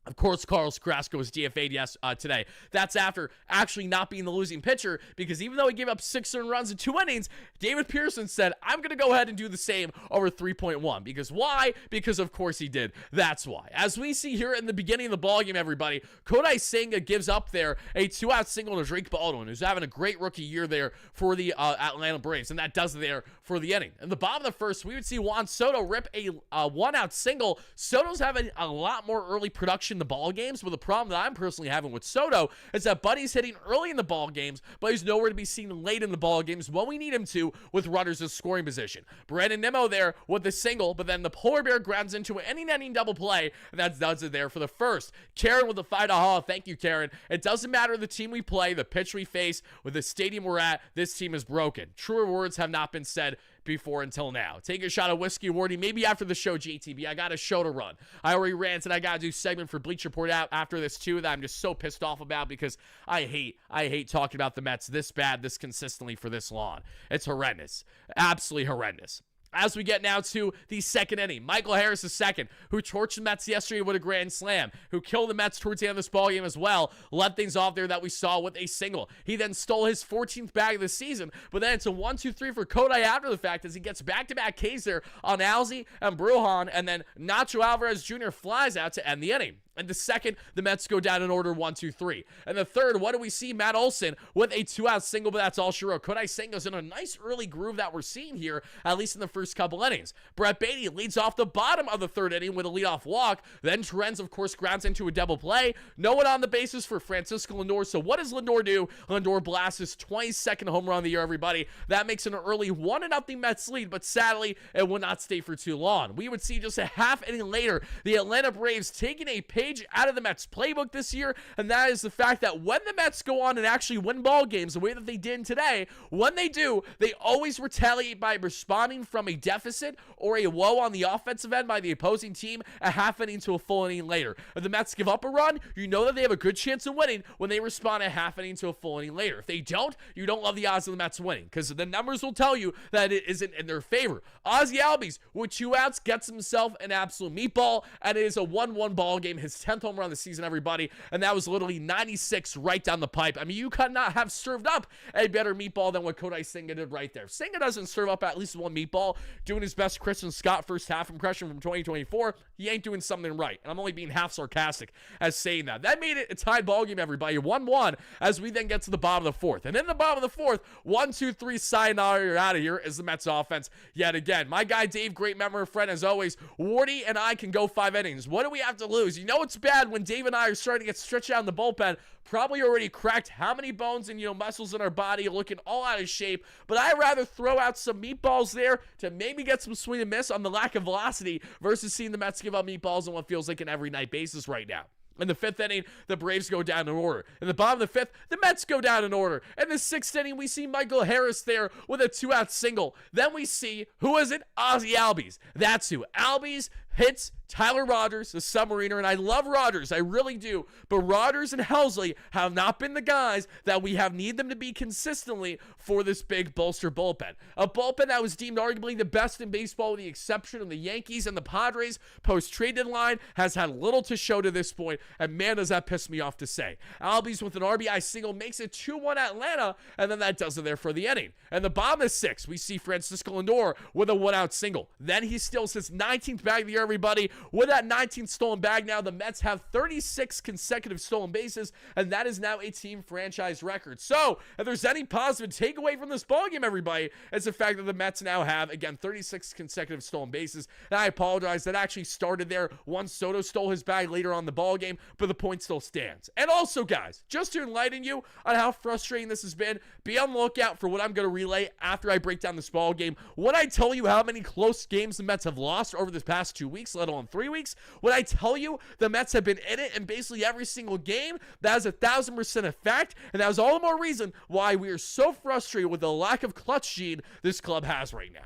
Of course, Carlos Carrasco was DFA'd today. That's after actually not being the losing pitcher, because even though he gave up 6 earned runs in 2 innings, David Pearson said, I'm going to go ahead and do the same over 3.1. Because why? Because of course he did. That's why. As we see here in the beginning of the ballgame, everybody, Kodai Senga gives up there a 2-out single to Drake Baldwin, who's having a great rookie year there for the Atlanta Braves, and that does it there for the inning. In the bottom of the first, we would see Juan Soto rip a 1-out single. Soto's having a lot more early production clutch in the ball games, but the problem that I'm personally having with Soto is that Buddy's hitting early in the ball games, but he's nowhere to be seen late in the ball games when we need him to with runners in scoring position. WardyNYM there with the single, but then the polar bear grounds into an inning double play, and that does it there for the first. Karen with the $5. Thank you, Karen. It doesn't matter the team we play, the pitch we face, with the stadium we're at, this team is broken. Truer words have not been said before until now. Take a shot of whiskey, Wardy. Maybe after the show, JTB. I got a show to run. I already ranted. I got to do segment for Bleacher Report out after this too that I'm just so pissed off about because I hate talking about the Mets this bad, this consistently for this long. It's horrendous. Absolutely horrendous. As we get now to the second inning, Michael Harris II, who torched the Mets yesterday with a grand slam, who killed the Mets towards the end of this ballgame as well, led things off there that we saw with a single. He then stole his 14th bag of the season, but then it's a 1-2-3 for Kodai after the fact as he gets back-to-back Ks there on Alzi and Brujan, and then Nacho Alvarez Jr. flies out to end the inning. And the second, the Mets go down in order 1-2-3. And the third, what do we see? Matt Olson with a 2-out single, but that's all she wrote. Kodai Senga's in a nice early groove that we're seeing here, at least in the first couple innings. Brett Beatty leads off the bottom of the third inning with a leadoff walk. Then Terens, of course, grounds into a double play. No one on the bases for Francisco Lindor. So what does Lindor do? Lindor blasts his 22nd home run of the year, everybody. That makes an early 1-0 Mets lead, but sadly, it will not stay for too long. We would see just a half inning later, the Atlanta Braves taking a page out of the Mets playbook this year, and that is the fact that when the Mets go on and actually win ball games the way that they did today, when they do, they always retaliate by responding from a deficit or a low on the offensive end by the opposing team a half inning to a full inning later. If the Mets give up a run, you know that they have a good chance of winning when they respond a half inning to a full inning later. If they don't, you don't love the odds of the Mets winning because the numbers will tell you that it isn't in their favor. Ozzie Albies with 2 outs gets himself an absolute meatball, and it is a 1-1 ball game, his 10th home run of the season, everybody, and that was literally 96 right down the pipe. I mean, you could not have served up a better meatball than what Kodai Senga did right there. Senga doesn't serve up at least one meatball, doing his best Christian Scott first half impression from 2024. He ain't doing something right, and I'm only being half sarcastic as saying that. That made it a tied ball game, everybody, 1-1 as we then get to the bottom of the fourth. And in the bottom of the fourth, 1-2-3 sayonara, you're out of here is the Mets offense yet again. My guy Dave, great memory friend as always. Wardy and I can go 5 innings. What do we have to lose? You know it's bad when Dave and I are starting to get stretched out in the bullpen, probably already cracked how many bones and muscles in our body, looking all out of shape, but I'd rather throw out some meatballs there to maybe get some swing and miss on the lack of velocity versus seeing the Mets give up meatballs on what feels like an every night basis right now. In the 5th inning, the Braves go down in order. In the bottom of the 5th, the Mets go down in order. In the 6th inning, we see Michael Harris there with a 2-out single. Then we see, who is it? Ozzie Albies. That's who. Albies hits Tyler Rogers, the submariner, and I love Rogers, I really do, but Rogers and Helsley have not been the guys that we have need them to be consistently for this big bolster bullpen. A bullpen that was deemed arguably the best in baseball with the exception of the Yankees and the Padres post-trade deadline has had little to show to this point, and man, does that piss me off to say. Albies with an RBI single makes it 2-1 Atlanta, and then that does it there for the inning. And the bottom of 6, we see Francisco Lindor with a 1-out single. Then he steals his 19th bag of the year, everybody. With that 19th stolen bag now, the Mets have 36 consecutive stolen bases, and that is now a team franchise record. So, if there's any positive takeaway from this ballgame, everybody, it's the fact that the Mets now have, again, 36 consecutive stolen bases. And I apologize, that actually started there once Soto stole his bag later on in the ballgame, but the point still stands. And also, guys, just to enlighten you on how frustrating this has been, be on the lookout for what I'm going to relay after I break down this ballgame. When I tell you how many close games the Mets have lost over the past 2 weeks, let alone 3 weeks, when I tell you the Mets have been in it in basically every single game, that is 1,000% a fact, and that is all the more reason why we are so frustrated with the lack of clutch gene this club has right now.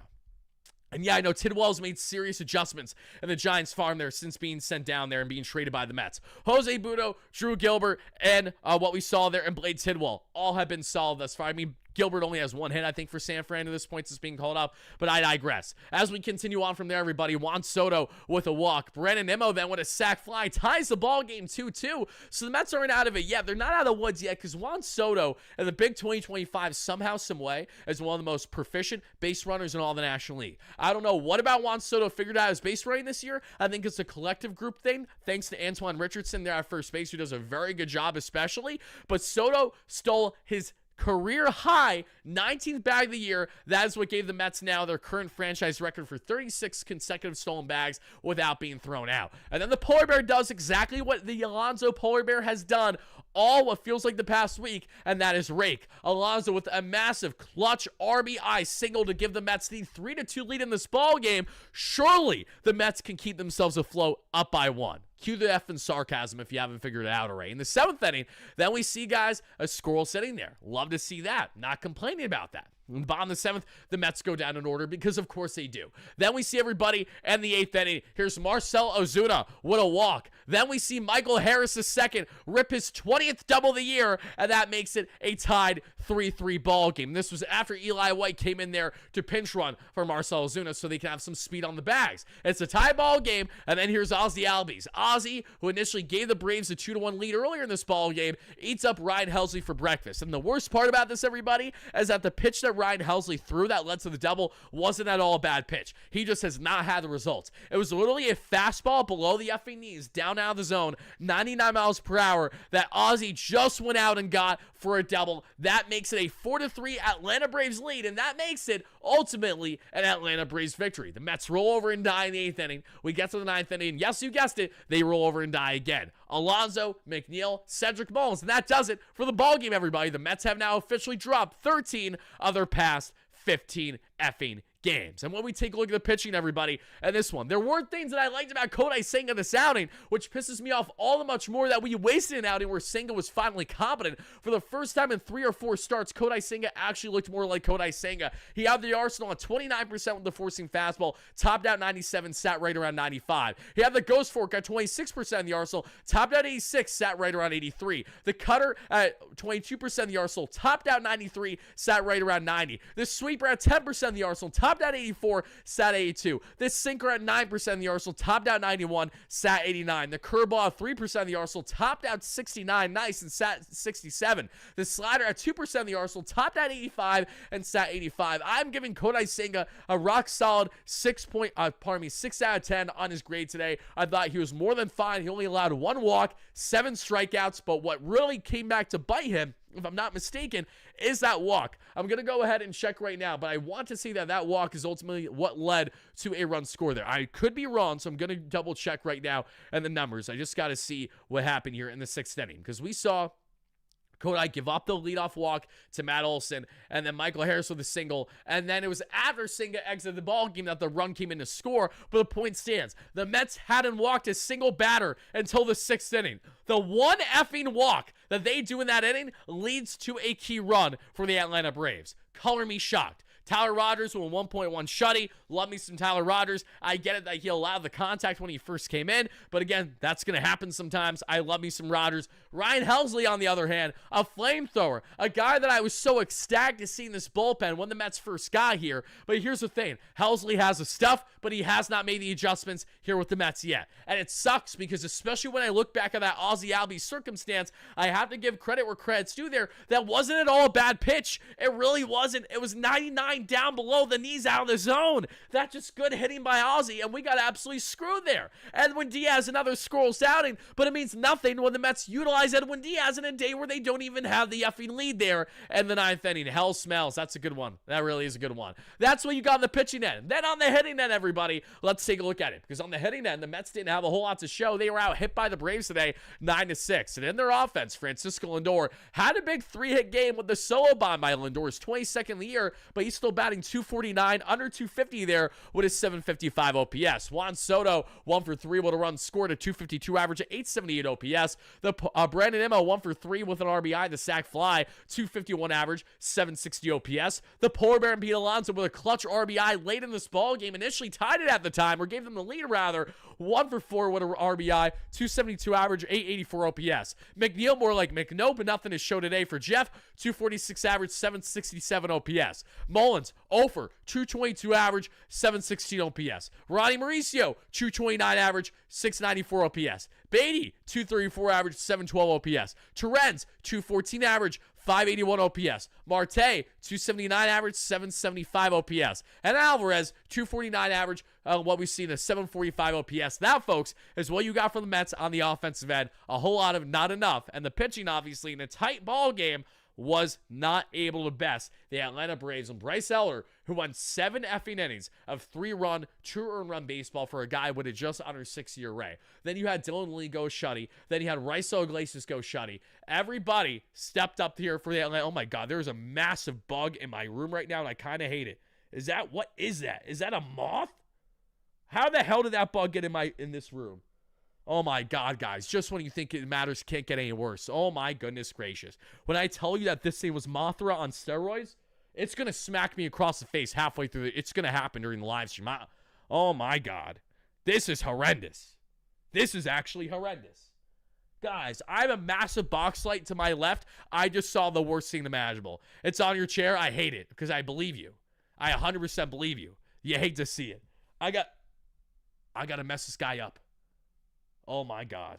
And yeah, I know Tidwell's made serious adjustments in the Giants farm there since being sent down there and being traded by the Mets. Jose Budo, Drew Gilbert, and what we saw there in Blade Tidwell all have been solid thus far. I mean, Gilbert only has 1 hit, I think, for San Fran at this point since being called up, but I digress. As we continue on from there, everybody, Juan Soto with a walk. WardyNYM then with a sac fly ties the ball game 2-2. So the Mets aren't out of it yet. They're not out of the woods yet because Juan Soto in the big 2025 somehow, some way is one of the most proficient base runners in all the National League. I don't know what about Juan Soto figured out his base running this year. I think it's a collective group thing, thanks to Antoine Richardson there at first base, who does a very good job especially. But Soto stole his career high 19th bag of the year. That is what gave the Mets now their current franchise record for 36 consecutive stolen bags without being thrown out. And then the polar bear does exactly what the Alonso polar bear has done all what feels like the past week, and that is rake. Alonso with a massive clutch RBI single to give the Mets the 3-2 lead in this ball game. Surely the Mets can keep themselves afloat up by 1. Cue the F in sarcasm if you haven't figured it out already. In the 7th inning, then we see, guys, a squirrel sitting there. Love to see that. Not complaining about that. In the bottom of the 7th, the Mets go down in order because, of course, they do. Then we see everybody in the 8th inning. Here's Marcell Ozuna. What a walk. Then we see Michael Harris II rip his 20th double of the year, and that makes it a tied 3-3 ball game. This was after Eli White came in there to pinch run for Marcell Ozuna so they can have some speed on the bags. It's a tie ball game, and then here's Ozzy Albies. Ozzy, who initially gave the Braves a 2-1 lead earlier in this ball game, eats up Ryan Helsley for breakfast. And the worst part about this, everybody, is that the pitch that Ryan Helsley threw that led to the double wasn't at all a bad pitch. He just has not had the results. It was literally a fastball below the effing knees, down out of the zone, 99 miles per hour, that Ozzy just went out and got for a double. That makes it a 4-3 Atlanta Braves lead, and that makes it ultimately an Atlanta Braves victory. The Mets roll over and die in the 8th inning. We get to the 9th inning, and yes, you guessed it, they roll over and die again. Alonso, McNeil, Cedric Mullins, and that does it for the ballgame, everybody. The Mets have now officially dropped 13 of their past 15 effing games. And when we take a look at the pitching, everybody, and this one, there were things that I liked about Kodai Senga this outing, which pisses me off all the much more that we wasted an outing where Senga was finally competent. For the first time in 3 or 4 starts, Kodai Senga actually looked more like Kodai Senga. He had the arsenal on 29% with the forcing fastball, topped out 97, sat right around 95. He had the ghost fork at 26% in the arsenal, topped out 86, sat right around 83. The cutter at 22% in the arsenal, topped out 93, sat right around 90. The sweeper at 10% in the arsenal, topped out 84, sat 82. This sinker at 9% in the arsenal, topped out 91, sat 89. The curveball at 3% in the arsenal, topped out 69, nice, and sat 67. The slider at 2% in the arsenal, topped out 85 and sat 85. I'm giving Kodai Senga a rock solid 6 out of 10 on his grade today. I thought he was more than fine. He only allowed 1 walk, 7 strikeouts, but what really came back to bite him, if I'm not mistaken, is that walk. I'm going to go ahead and check right now, but I want to see that walk is ultimately what led to a run score there. I could be wrong, so I'm going to double check right now and the numbers. I just got to see what happened here in the 6th inning, because we saw Kodai give up the leadoff walk to Matt Olson, and then Michael Harris with a single, and then it was after Senga exited the ball game that the run came in to score, but the point stands. The Mets hadn't walked a single batter until the 6th inning. The one effing walk that they do in that inning leads to a key run for the Atlanta Braves. Color me shocked. Tyler Rogers with a 1.1 shutty. Love me some Tyler Rogers. I get it that he allowed the contact when he first came in, but again, that's going to happen sometimes. I love me some Rogers. Ryan Helsley, on the other hand, a flamethrower. A guy that I was so ecstatic to see in this bullpen when the Mets first got here. But here's the thing. Helsley has the stuff, but he has not made the adjustments here with the Mets yet. And it sucks because especially when I look back at that Ozzy Albies circumstance, I have to give credit where credit's due there. That wasn't at all a bad pitch. It really wasn't. It was 99 down below the knees out of the zone. That's just good hitting by Ozzy, and we got absolutely screwed there. Edwin Diaz, another scoreless outing, but it means nothing when the Mets utilize Edwin Diaz in a day where they don't even have the effing lead there. And the 9th inning, hell smells. That's a good one. That really is a good one. That's what you got on the pitching end. Then on the hitting end, everybody, let's take a look at it. Because on the hitting end, the Mets didn't have a whole lot to show. They were out hit by the Braves today, 9-6. And in their offense, Francisco Lindor had a big 3-hit game with the solo bomb by Lindor. His 22nd of the year, but he's still batting .249, under .250 there with his .755 OPS. Juan Soto, 1 for 3 with a run scored, a .252 average, at .878 OPS. The Brandon Nimmo, 1 for 3 with an RBI, the sac fly, .251 average, .760 OPS. The Polar Bear and Pete Alonso with a clutch RBI late in this ball game, initially tied it at the time, or gave them the lead rather, 1 for 4 with an RBI, .272 average, .884 OPS. McNeil more like McNo, but nothing to show today for Jeff, .246 average, .767 OPS. Mullins, 0 for 222 average, .716 OPS. Ronnie Mauricio, 229 average, .694 OPS. Beatty, 234 average, .712 OPS. Terens, 214 average, .581 OPS. Marte, 279 average, .775 OPS. And Alvarez, 249 average, what we see in a .745 OPS. That, folks, is what you got from the Mets on the offensive end. A whole lot of not enough. And the pitching, obviously, in a tight ball game, was not able to best the Atlanta Braves and Bryce Elder, who won 7 effing innings of 3-run, 2-earned-run baseball for a guy with a just under 6-year ERA. Then you had Dylan Lee go shutty. Then you had Raiso Iglesias go shutty. Everybody stepped up here for the Atlanta. Oh my God, there's a massive bug in my room right now, and I kind of hate it. What is that? Is that a moth? How the hell did that bug get in this room? Oh my God, guys. Just when you think it matters, can't get any worse. Oh my goodness gracious. When I tell you that this thing was Mothra on steroids, it's going to smack me across the face halfway through. It's going to happen during the live stream. Oh my God. This is horrendous. This is actually horrendous. Guys, I have a massive box light to my left. I just saw the worst thing imaginable. It's on your chair. I hate it because I believe you. I 100% believe you. You hate to see it. I got to mess this guy up. Oh my God.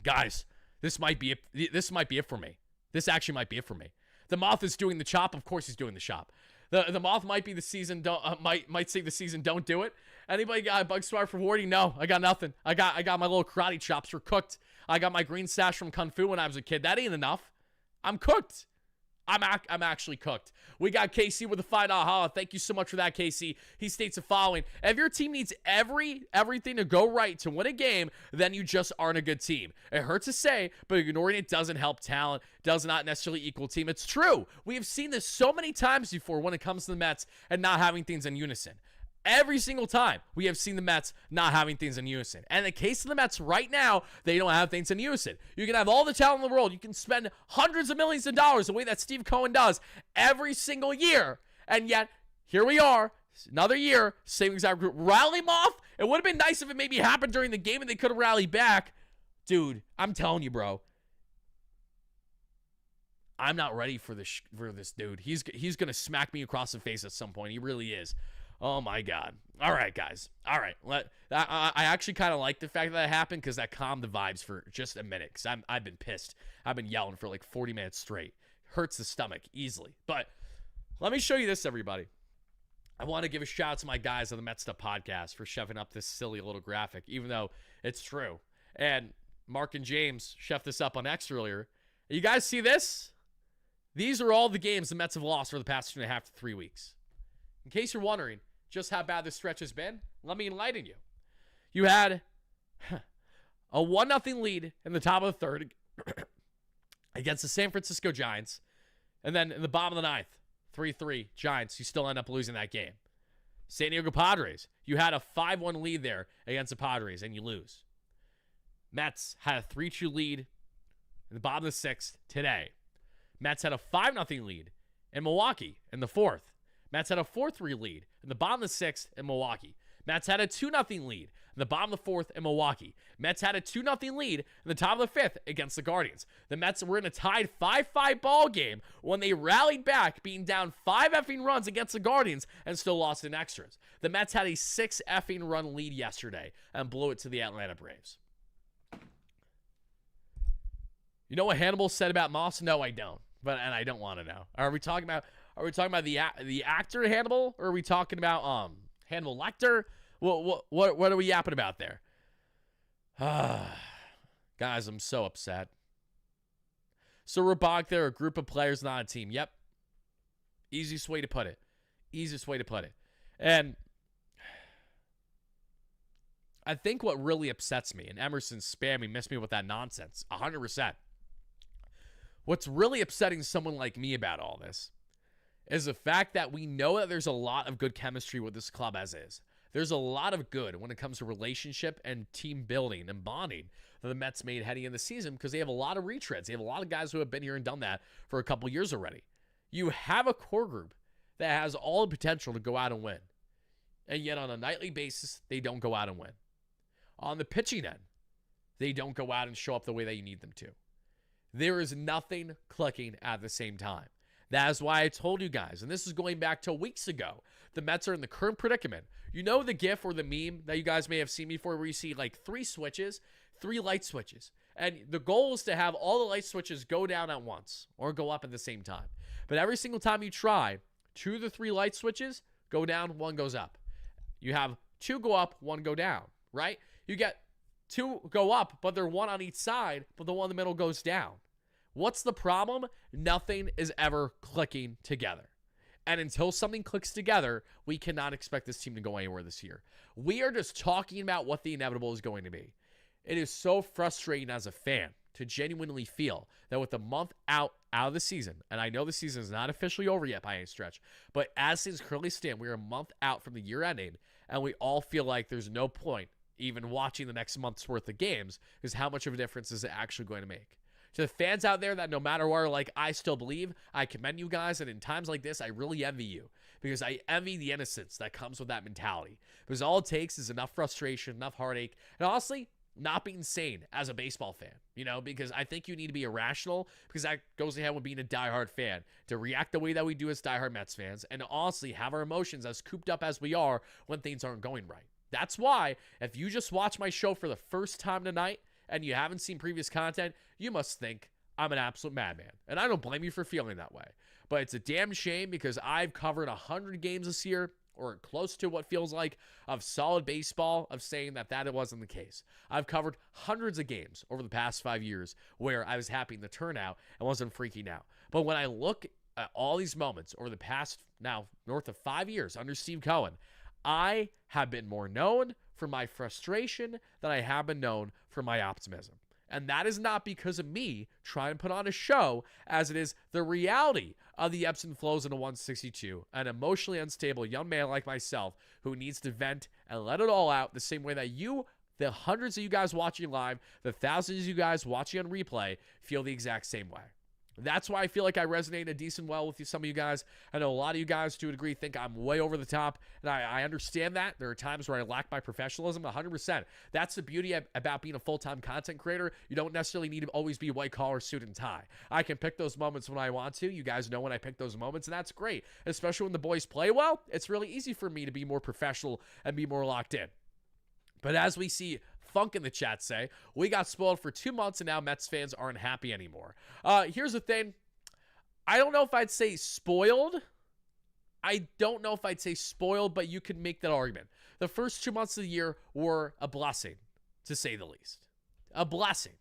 Guys, this might be it for me. This actually might be it for me. The moth is doing the chop. Of course he's doing the chop. The moth might be the season might say the season don't do it. Anybody got a bug swat for Wardy? No, I got nothing. I got my little karate chops for cooked. I got my green sash from Kung Fu when I was a kid. That ain't enough. I'm cooked. I'm actually cooked. We got KC with a $5 holla. Thank you so much for that, KC. He states the following: if your team needs everything to go right to win a game, then you just aren't a good team. It hurts to say, but ignoring it doesn't help talent, does not necessarily equal team. It's true. We have seen this so many times before when it comes to the Mets and not having things in unison. Every single time we have seen the Mets not having things in unison. And in the case of the Mets right now, they don't have things in unison. You can have all the talent in the world. You can spend hundreds of millions of dollars the way that Steve Cohen does every single year. And yet, here we are, another year, same exact group. Rally Moth? It would have been nice if it maybe happened during the game and they could have rallied back. Dude, I'm telling you, bro. I'm not ready for this dude. He's going to smack me across the face at some point. He really is. Oh, my God. All right, guys. All right. I actually kind of like the fact that that happened because that calmed the vibes for just a minute because I've been pissed. I've been yelling for like 40 minutes straight. Hurts the stomach easily. But let me show you this, everybody. I want to give a shout out to my guys on the Mets Stuff podcast for shoving up this silly little graphic, even though it's true. And Mark and James shoved this up on X earlier. You guys see this? These are all the games the Mets have lost for the past 2.5 to 3 weeks. In case you're wondering just how bad this stretch has been, let me enlighten you. You had a 1-0 lead in the top of the third against the San Francisco Giants. And then in the bottom of the ninth, 3-3 Giants, you still end up losing that game. San Diego Padres, you had a 5-1 lead there against the Padres, and you lose. Mets had a 3-2 lead in the bottom of the sixth today. Mets had a 5-0 lead in Milwaukee in the fourth. Mets had a 4-3 lead in the bottom of the sixth in Milwaukee. Mets had a 2-0 lead in the bottom of the fourth in Milwaukee. Mets had a 2-0 lead in the top of the fifth against the Guardians. The Mets were in a tied 5-5 ball game when they rallied back, being down 5 effing runs against the Guardians and still lost in extras. The Mets had a 6 effing run lead yesterday and blew it to the Atlanta Braves. You know what Hannibal said about Moss? No, I don't. And I don't want to know. Are we talking about the actor Hannibal, or are we talking about Hannibal Lecter? What are we yapping about there? Guys, I'm so upset. So we're back there, a group of players, not a team. Yep. Easiest way to put it. Easiest way to put it. And I think what really upsets me, and Emerson's spamming, missed me with that nonsense, 100%. What's really upsetting someone like me about all this is the fact that we know that there's a lot of good chemistry with this club as is. There's a lot of good when it comes to relationship and team building and bonding that the Mets made heading in the season because they have a lot of retreads. They have a lot of guys who have been here and done that for a couple years already. You have a core group that has all the potential to go out and win. And yet on a nightly basis, they don't go out and win. On the pitching end, they don't go out and show up the way that you need them to. There is nothing clicking at the same time. That is why I told you guys, and this is going back to weeks ago, the Mets are in the current predicament. You know the GIF or the meme that you guys may have seen before where you see like 3 switches, 3 light switches. And the goal is to have all the light switches go down at once or go up at the same time. But every single time you try, 2 of the 3 light switches go down, 1 goes up. You have 2 go up, 1 go down, right? You get 2 go up, but they're 1 on each side, but the one in the middle goes down. What's the problem? Nothing is ever clicking together. And until something clicks together, we cannot expect this team to go anywhere this year. We are just talking about what the inevitable is going to be. It is so frustrating as a fan to genuinely feel that with a month out of the season, and I know the season is not officially over yet by any stretch, but as things currently stand, we are a month out from the year ending, and we all feel like there's no point even watching the next month's worth of games, because how much of a difference is it actually going to make? To the fans out there that no matter what, like, I still believe, I commend you guys, and in times like this, I really envy you, because I envy the innocence that comes with that mentality, because all it takes is enough frustration, enough heartache, and honestly, not being sane as a baseball fan, because I think you need to be irrational, because that goes ahead with being a diehard fan, to react the way that we do as diehard Mets fans, and to honestly have our emotions as cooped up as we are when things aren't going right. That's why, if you just watch my show for the first time tonight, and you haven't seen previous content, you must think I'm an absolute madman. And I don't blame you for feeling that way. But it's a damn shame, because I've covered 100 games this year, or close to what feels like, of solid baseball, of saying that it wasn't the case. I've covered hundreds of games over the past 5 years where I was happy in the turnout and wasn't freaking out. But when I look at all these moments over the past, now north of 5 years under Steve Cohen, I have been more known for my frustration than I have been known for my optimism. And that is not because of me trying to put on a show, as it is the reality of the ebbs and flows in a 162, an emotionally unstable young man like myself who needs to vent and let it all out the same way that you, the hundreds of you guys watching live, the thousands of you guys watching on replay, feel the exact same way. That's why I feel like I resonate a decent well with some of you guys. I know a lot of you guys, to a degree, think I'm way over the top, and I understand that. There are times where I lack my professionalism, 100%. That's the beauty about being a full-time content creator. You don't necessarily need to always be white-collar, suit and tie. I can pick those moments when I want to. You guys know when I pick those moments, and that's great. Especially when the boys play well, it's really easy for me to be more professional and be more locked in. But as we see Funk in the chat say, we got spoiled for 2 months and now Mets fans aren't happy anymore. Here's the thing. I don't know if I'd say spoiled. But you could make that argument. The first 2 months of the year were a blessing, to say the least. A blessing.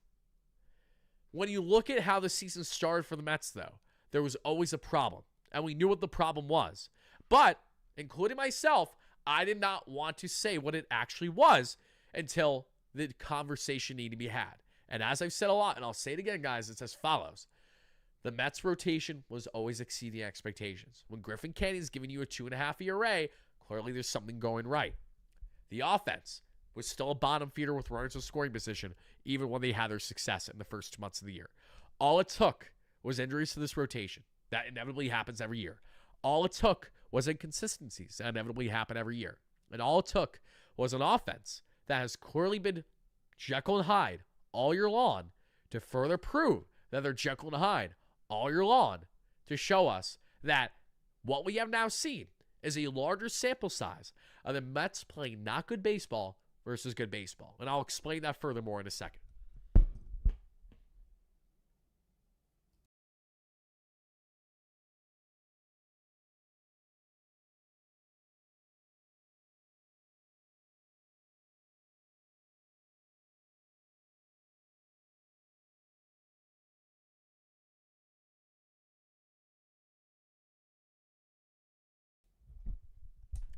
When you look at how the season started for the Mets, though, there was always a problem. And we knew what the problem was. But, including myself, I did not want to say what it actually was until the conversation needed to be had. And as I've said a lot, and I'll say it again, guys, it's as follows. The Mets rotation was always exceeding expectations. When Griffin Canny's giving you a 2.5 ERA, clearly there's something going right. The offense was still a bottom feeder with runners in scoring position, even when they had their success in the first 2 months of the year. All it took was injuries to this rotation. That inevitably happens every year. All it took was inconsistencies that inevitably happen every year. And all it took was an offense that has clearly been Jekyll and Hyde all year long to further prove that they're Jekyll and Hyde all year long, to show us that what we have now seen is a larger sample size of the Mets playing not good baseball versus good baseball. And I'll explain that furthermore in a second.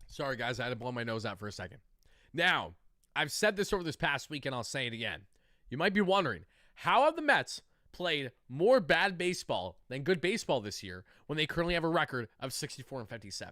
Sorry, guys, I had to blow my nose out for a second. Now, I've said this over this past week, and I'll say it again. You might be wondering, how have the Mets played more bad baseball than good baseball this year when they currently have a record of 64-57?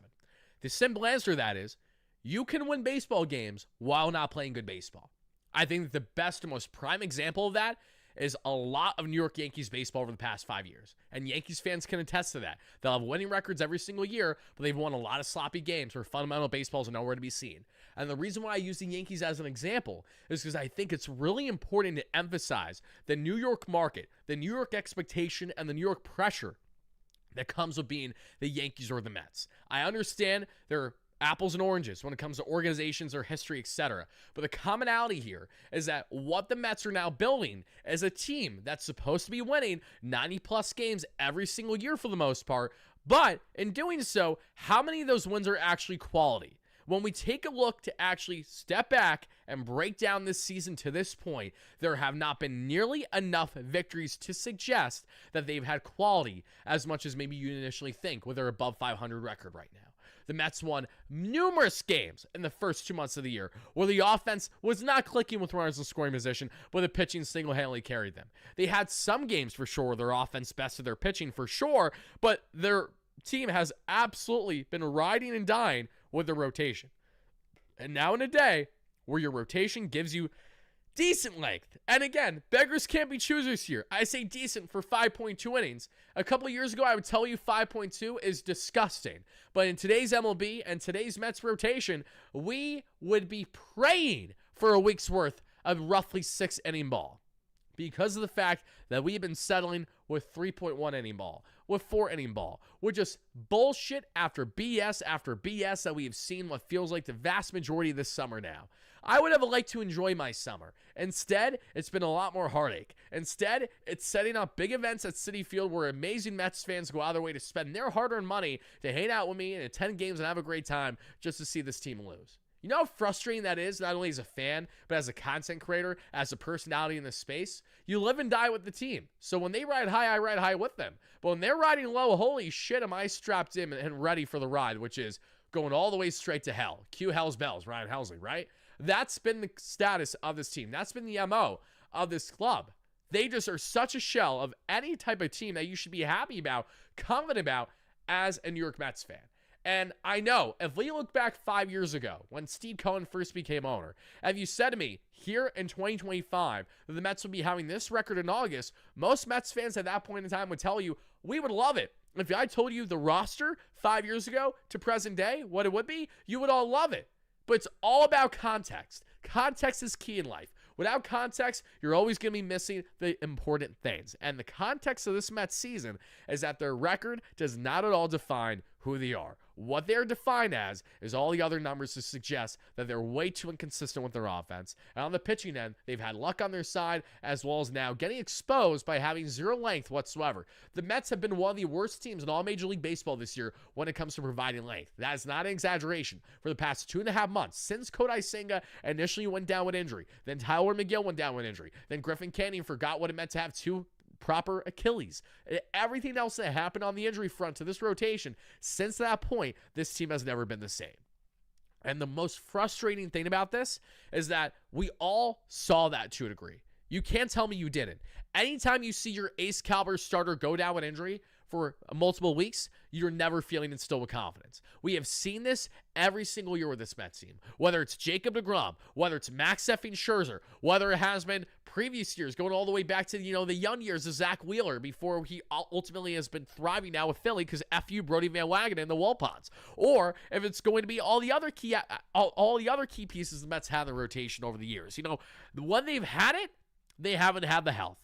The simple answer to that is, you can win baseball games while not playing good baseball. I think that the best and most prime example of that is a lot of New York Yankees baseball over the past 5 years. And Yankees fans can attest to that. They'll have winning records every single year, but they've won a lot of sloppy games where fundamental baseballs are nowhere to be seen. And the reason why I use the Yankees as an example is because I think it's really important to emphasize the New York market, the New York expectation, and the New York pressure that comes with being the Yankees or the Mets. I understand there are apples and oranges when it comes to organizations or history, etc. But the commonality here is that what the Mets are now building is a team that's supposed to be winning 90-plus games every single year for the most part. But in doing so, how many of those wins are actually quality? When we take a look to actually step back and break down this season to this point, there have not been nearly enough victories to suggest that they've had quality as much as maybe you initially think with their above 500 record right now. The Mets won numerous games in the first 2 months of the year where the offense was not clicking with runners in scoring position, but the pitching single-handedly carried them. They had some games for sure, their offense bested their pitching for sure, but their team has absolutely been riding and dying with their rotation. And now in a day where your rotation gives you decent length. And again, beggars can't be choosers here. I say decent for 5.2 innings. A couple of years ago, I would tell you 5.2 is disgusting. But in today's MLB and today's Mets rotation, we would be praying for a week's worth of roughly 6-inning ball, because of the fact that we've been settling with 3.1 inning ball, with 4-inning ball, with just bullshit after BS that we have seen what feels like the vast majority of this summer now. I would have liked to enjoy my summer. Instead, it's been a lot more heartache. Instead, it's setting up big events at Citi Field where amazing Mets fans go out of their way to spend their hard-earned money to hang out with me and attend games and have a great time just to see this team lose. You know how frustrating that is, not only as a fan, but as a content creator, as a personality in this space? You live and die with the team. So when they ride high, I ride high with them. But when they're riding low, holy shit, am I strapped in and ready for the ride, which is going all the way straight to hell. Cue hell's bells, Ryan Helsley, right? That's been the status of this team. That's been the MO of this club. They just are such a shell of any type of team that you should be happy about, confident about as a New York Mets fan. And I know, if we look back 5 years ago, when Steve Cohen first became owner, if you said to me, here in 2025, that the Mets would be having this record in August, most Mets fans at that point in time would tell you, we would love it. If I told you the roster 5 years ago to present day, what it would be, you would all love it. But it's all about context. Context is key in life. Without context, you're always going to be missing the important things. And the context of this Mets season is that their record does not at all define who they are. What they're defined as is all the other numbers to suggest that they're way too inconsistent with their offense. And on the pitching end, they've had luck on their side, as well as now getting exposed by having zero length whatsoever. The Mets have been one of the worst teams in all Major League Baseball this year when it comes to providing length. That is not an exaggeration. For the past 2.5 months, since Kodai Senga initially went down with injury, then Tyler McGill went down with injury, then Griffin Canning forgot what it meant to have two proper Achilles. Everything else that happened on the injury front to this rotation, since that point, this team has never been the same. And the most frustrating thing about this is that we all saw that to a degree. You can't tell me you didn't. Anytime you see your ace caliber starter go down with injury for multiple weeks, you're never feeling instilled with confidence. We have seen this every single year with this Mets team. Whether it's Jacob deGrom, whether it's Max effing Scherzer, whether it has been previous years, going all the way back to, the young years of Zach Wheeler before he ultimately has been thriving now with Philly because F you, Brody Van Wagenen and the Wilpons. Or if it's going to be all the other key pieces the Mets have in the rotation over the years. When they've had it, they haven't had the health.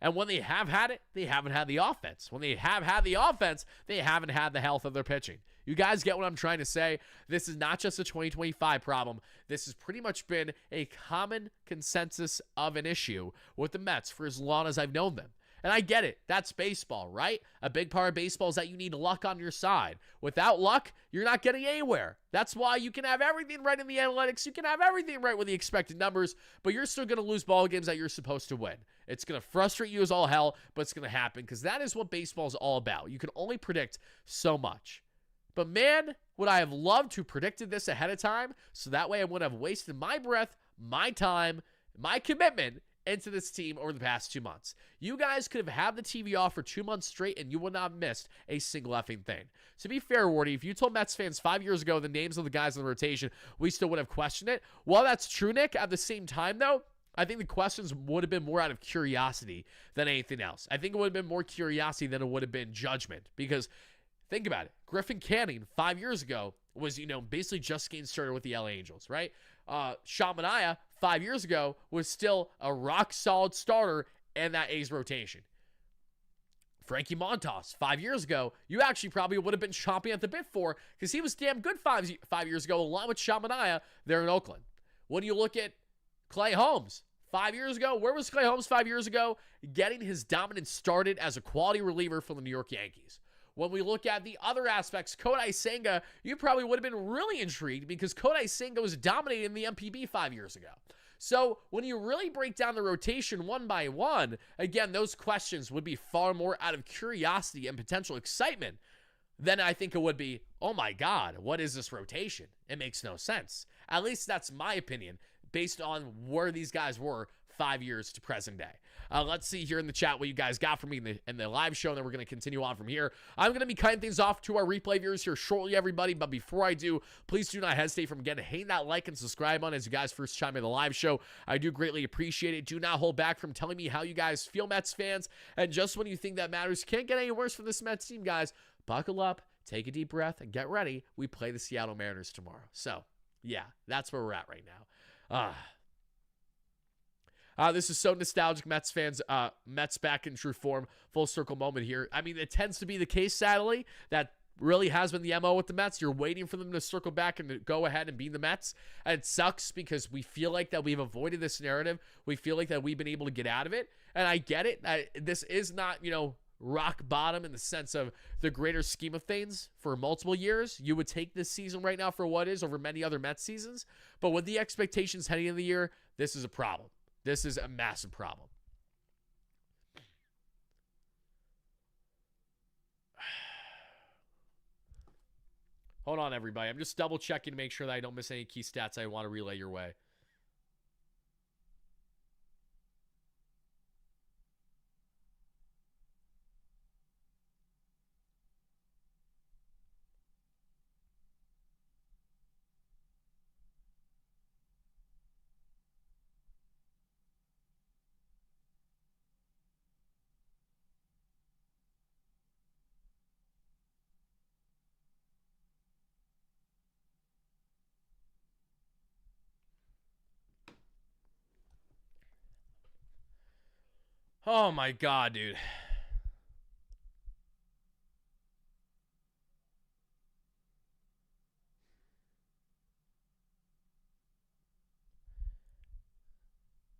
And when they have had it, they haven't had the offense. When they have had the offense, they haven't had the health of their pitching. You guys get what I'm trying to say? This is not just a 2025 problem. This has pretty much been a common consensus of an issue with the Mets for as long as I've known them. And I get it. That's baseball, right? A big part of baseball is that you need luck on your side. Without luck, you're not getting anywhere. That's why you can have everything right in the analytics. You can have everything right with the expected numbers, but you're still going to lose ball games that you're supposed to win. It's going to frustrate you as all hell, but it's going to happen because that is what baseball is all about. You can only predict so much. But man, would I have loved to predicted this ahead of time so that way I wouldn't have wasted my breath, my time, my commitment into this team over the past 2 months. You guys could have had the TV off for 2 months straight and you would not have missed a single effing thing. To be fair, Wardy, if you told Mets fans 5 years ago the names of the guys in the rotation, we still would have questioned it. While that's true, Nick, at the same time, though, I think the questions would have been more out of curiosity than anything else. I think it would have been more curiosity than it would have been judgment. Because think about it. Griffin Canning 5 years ago was, basically just getting started with the LA Angels, right? Sean Manaea 5 years ago was still a rock-solid starter in that A's rotation. Frankie Montas 5 years ago, you actually probably would have been chomping at the bit for because he was damn good 5 years ago along with Sean Manaea there in Oakland. When you look at Clay Holmes 5 years ago, where was Clay Holmes 5 years ago? Getting his dominance started as a quality reliever for the New York Yankees. when we look at the other aspects, Kodai Senga, you probably would have been really intrigued because Kodai Senga was dominating the MPB 5 years ago. So when you really break down the rotation one by one, again, those questions would be far more out of curiosity and potential excitement than I think it would be, oh my God, what is this rotation? It makes no sense. At least that's my opinion based on where these guys were 5 years to present day. Let's see here in the chat what you guys got from me in the live show, and then we're going to continue on from here. I'm going to be cutting things off to our replay viewers here shortly, everybody, but before I do, please do not hesitate from hitting that like and subscribe button as you guys first chime in the live show. I do greatly appreciate it. Do not hold back from telling me how you guys feel, Mets fans, and just when you think that matters, can't get any worse from this Mets team, guys. Buckle up, take a deep breath, and get ready. We play the Seattle Mariners tomorrow. So, yeah, that's where we're at right now. This is so nostalgic, Mets fans. Mets back in true form. Full circle moment here. I mean, it tends to be the case, sadly. That really has been the MO with the Mets. You're waiting for them to circle back and to go ahead and beat the Mets. And it sucks because we feel like that we've avoided this narrative. We feel like that we've been able to get out of it. And I get it. This is not, rock bottom in the sense of the greater scheme of things for multiple years. You would take this season right now for what is over many other Mets seasons. But with the expectations heading into the year, this is a problem. This is a massive problem. Hold on, everybody. I'm just double checking to make sure that I don't miss any key stats I want to relay your way. Oh my God, dude.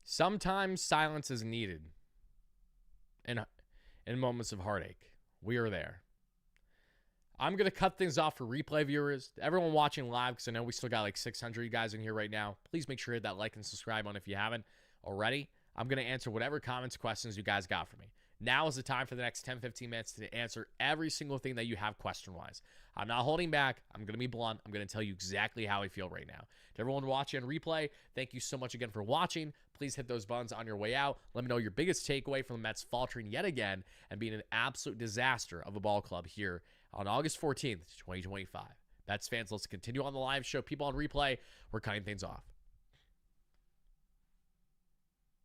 Sometimes silence is needed in moments of heartache. We are there. I'm going to cut things off for replay viewers. Everyone watching live, because I know we still got like 600 of you guys in here right now. Please make sure to hit that like and subscribe on if you haven't already. I'm going to answer whatever comments, questions you guys got for me. Now is the time for the next 10, 15 minutes to answer every single thing that you have question-wise. I'm not holding back. I'm going to be blunt. I'm going to tell you exactly how I feel right now. To everyone watching on replay, thank you so much again for watching. Please hit those buttons on your way out. Let me know your biggest takeaway from the Mets faltering yet again and being an absolute disaster of a ball club here on August 14th, 2025. Mets fans, let's continue on the live show. People on replay, we're cutting things off.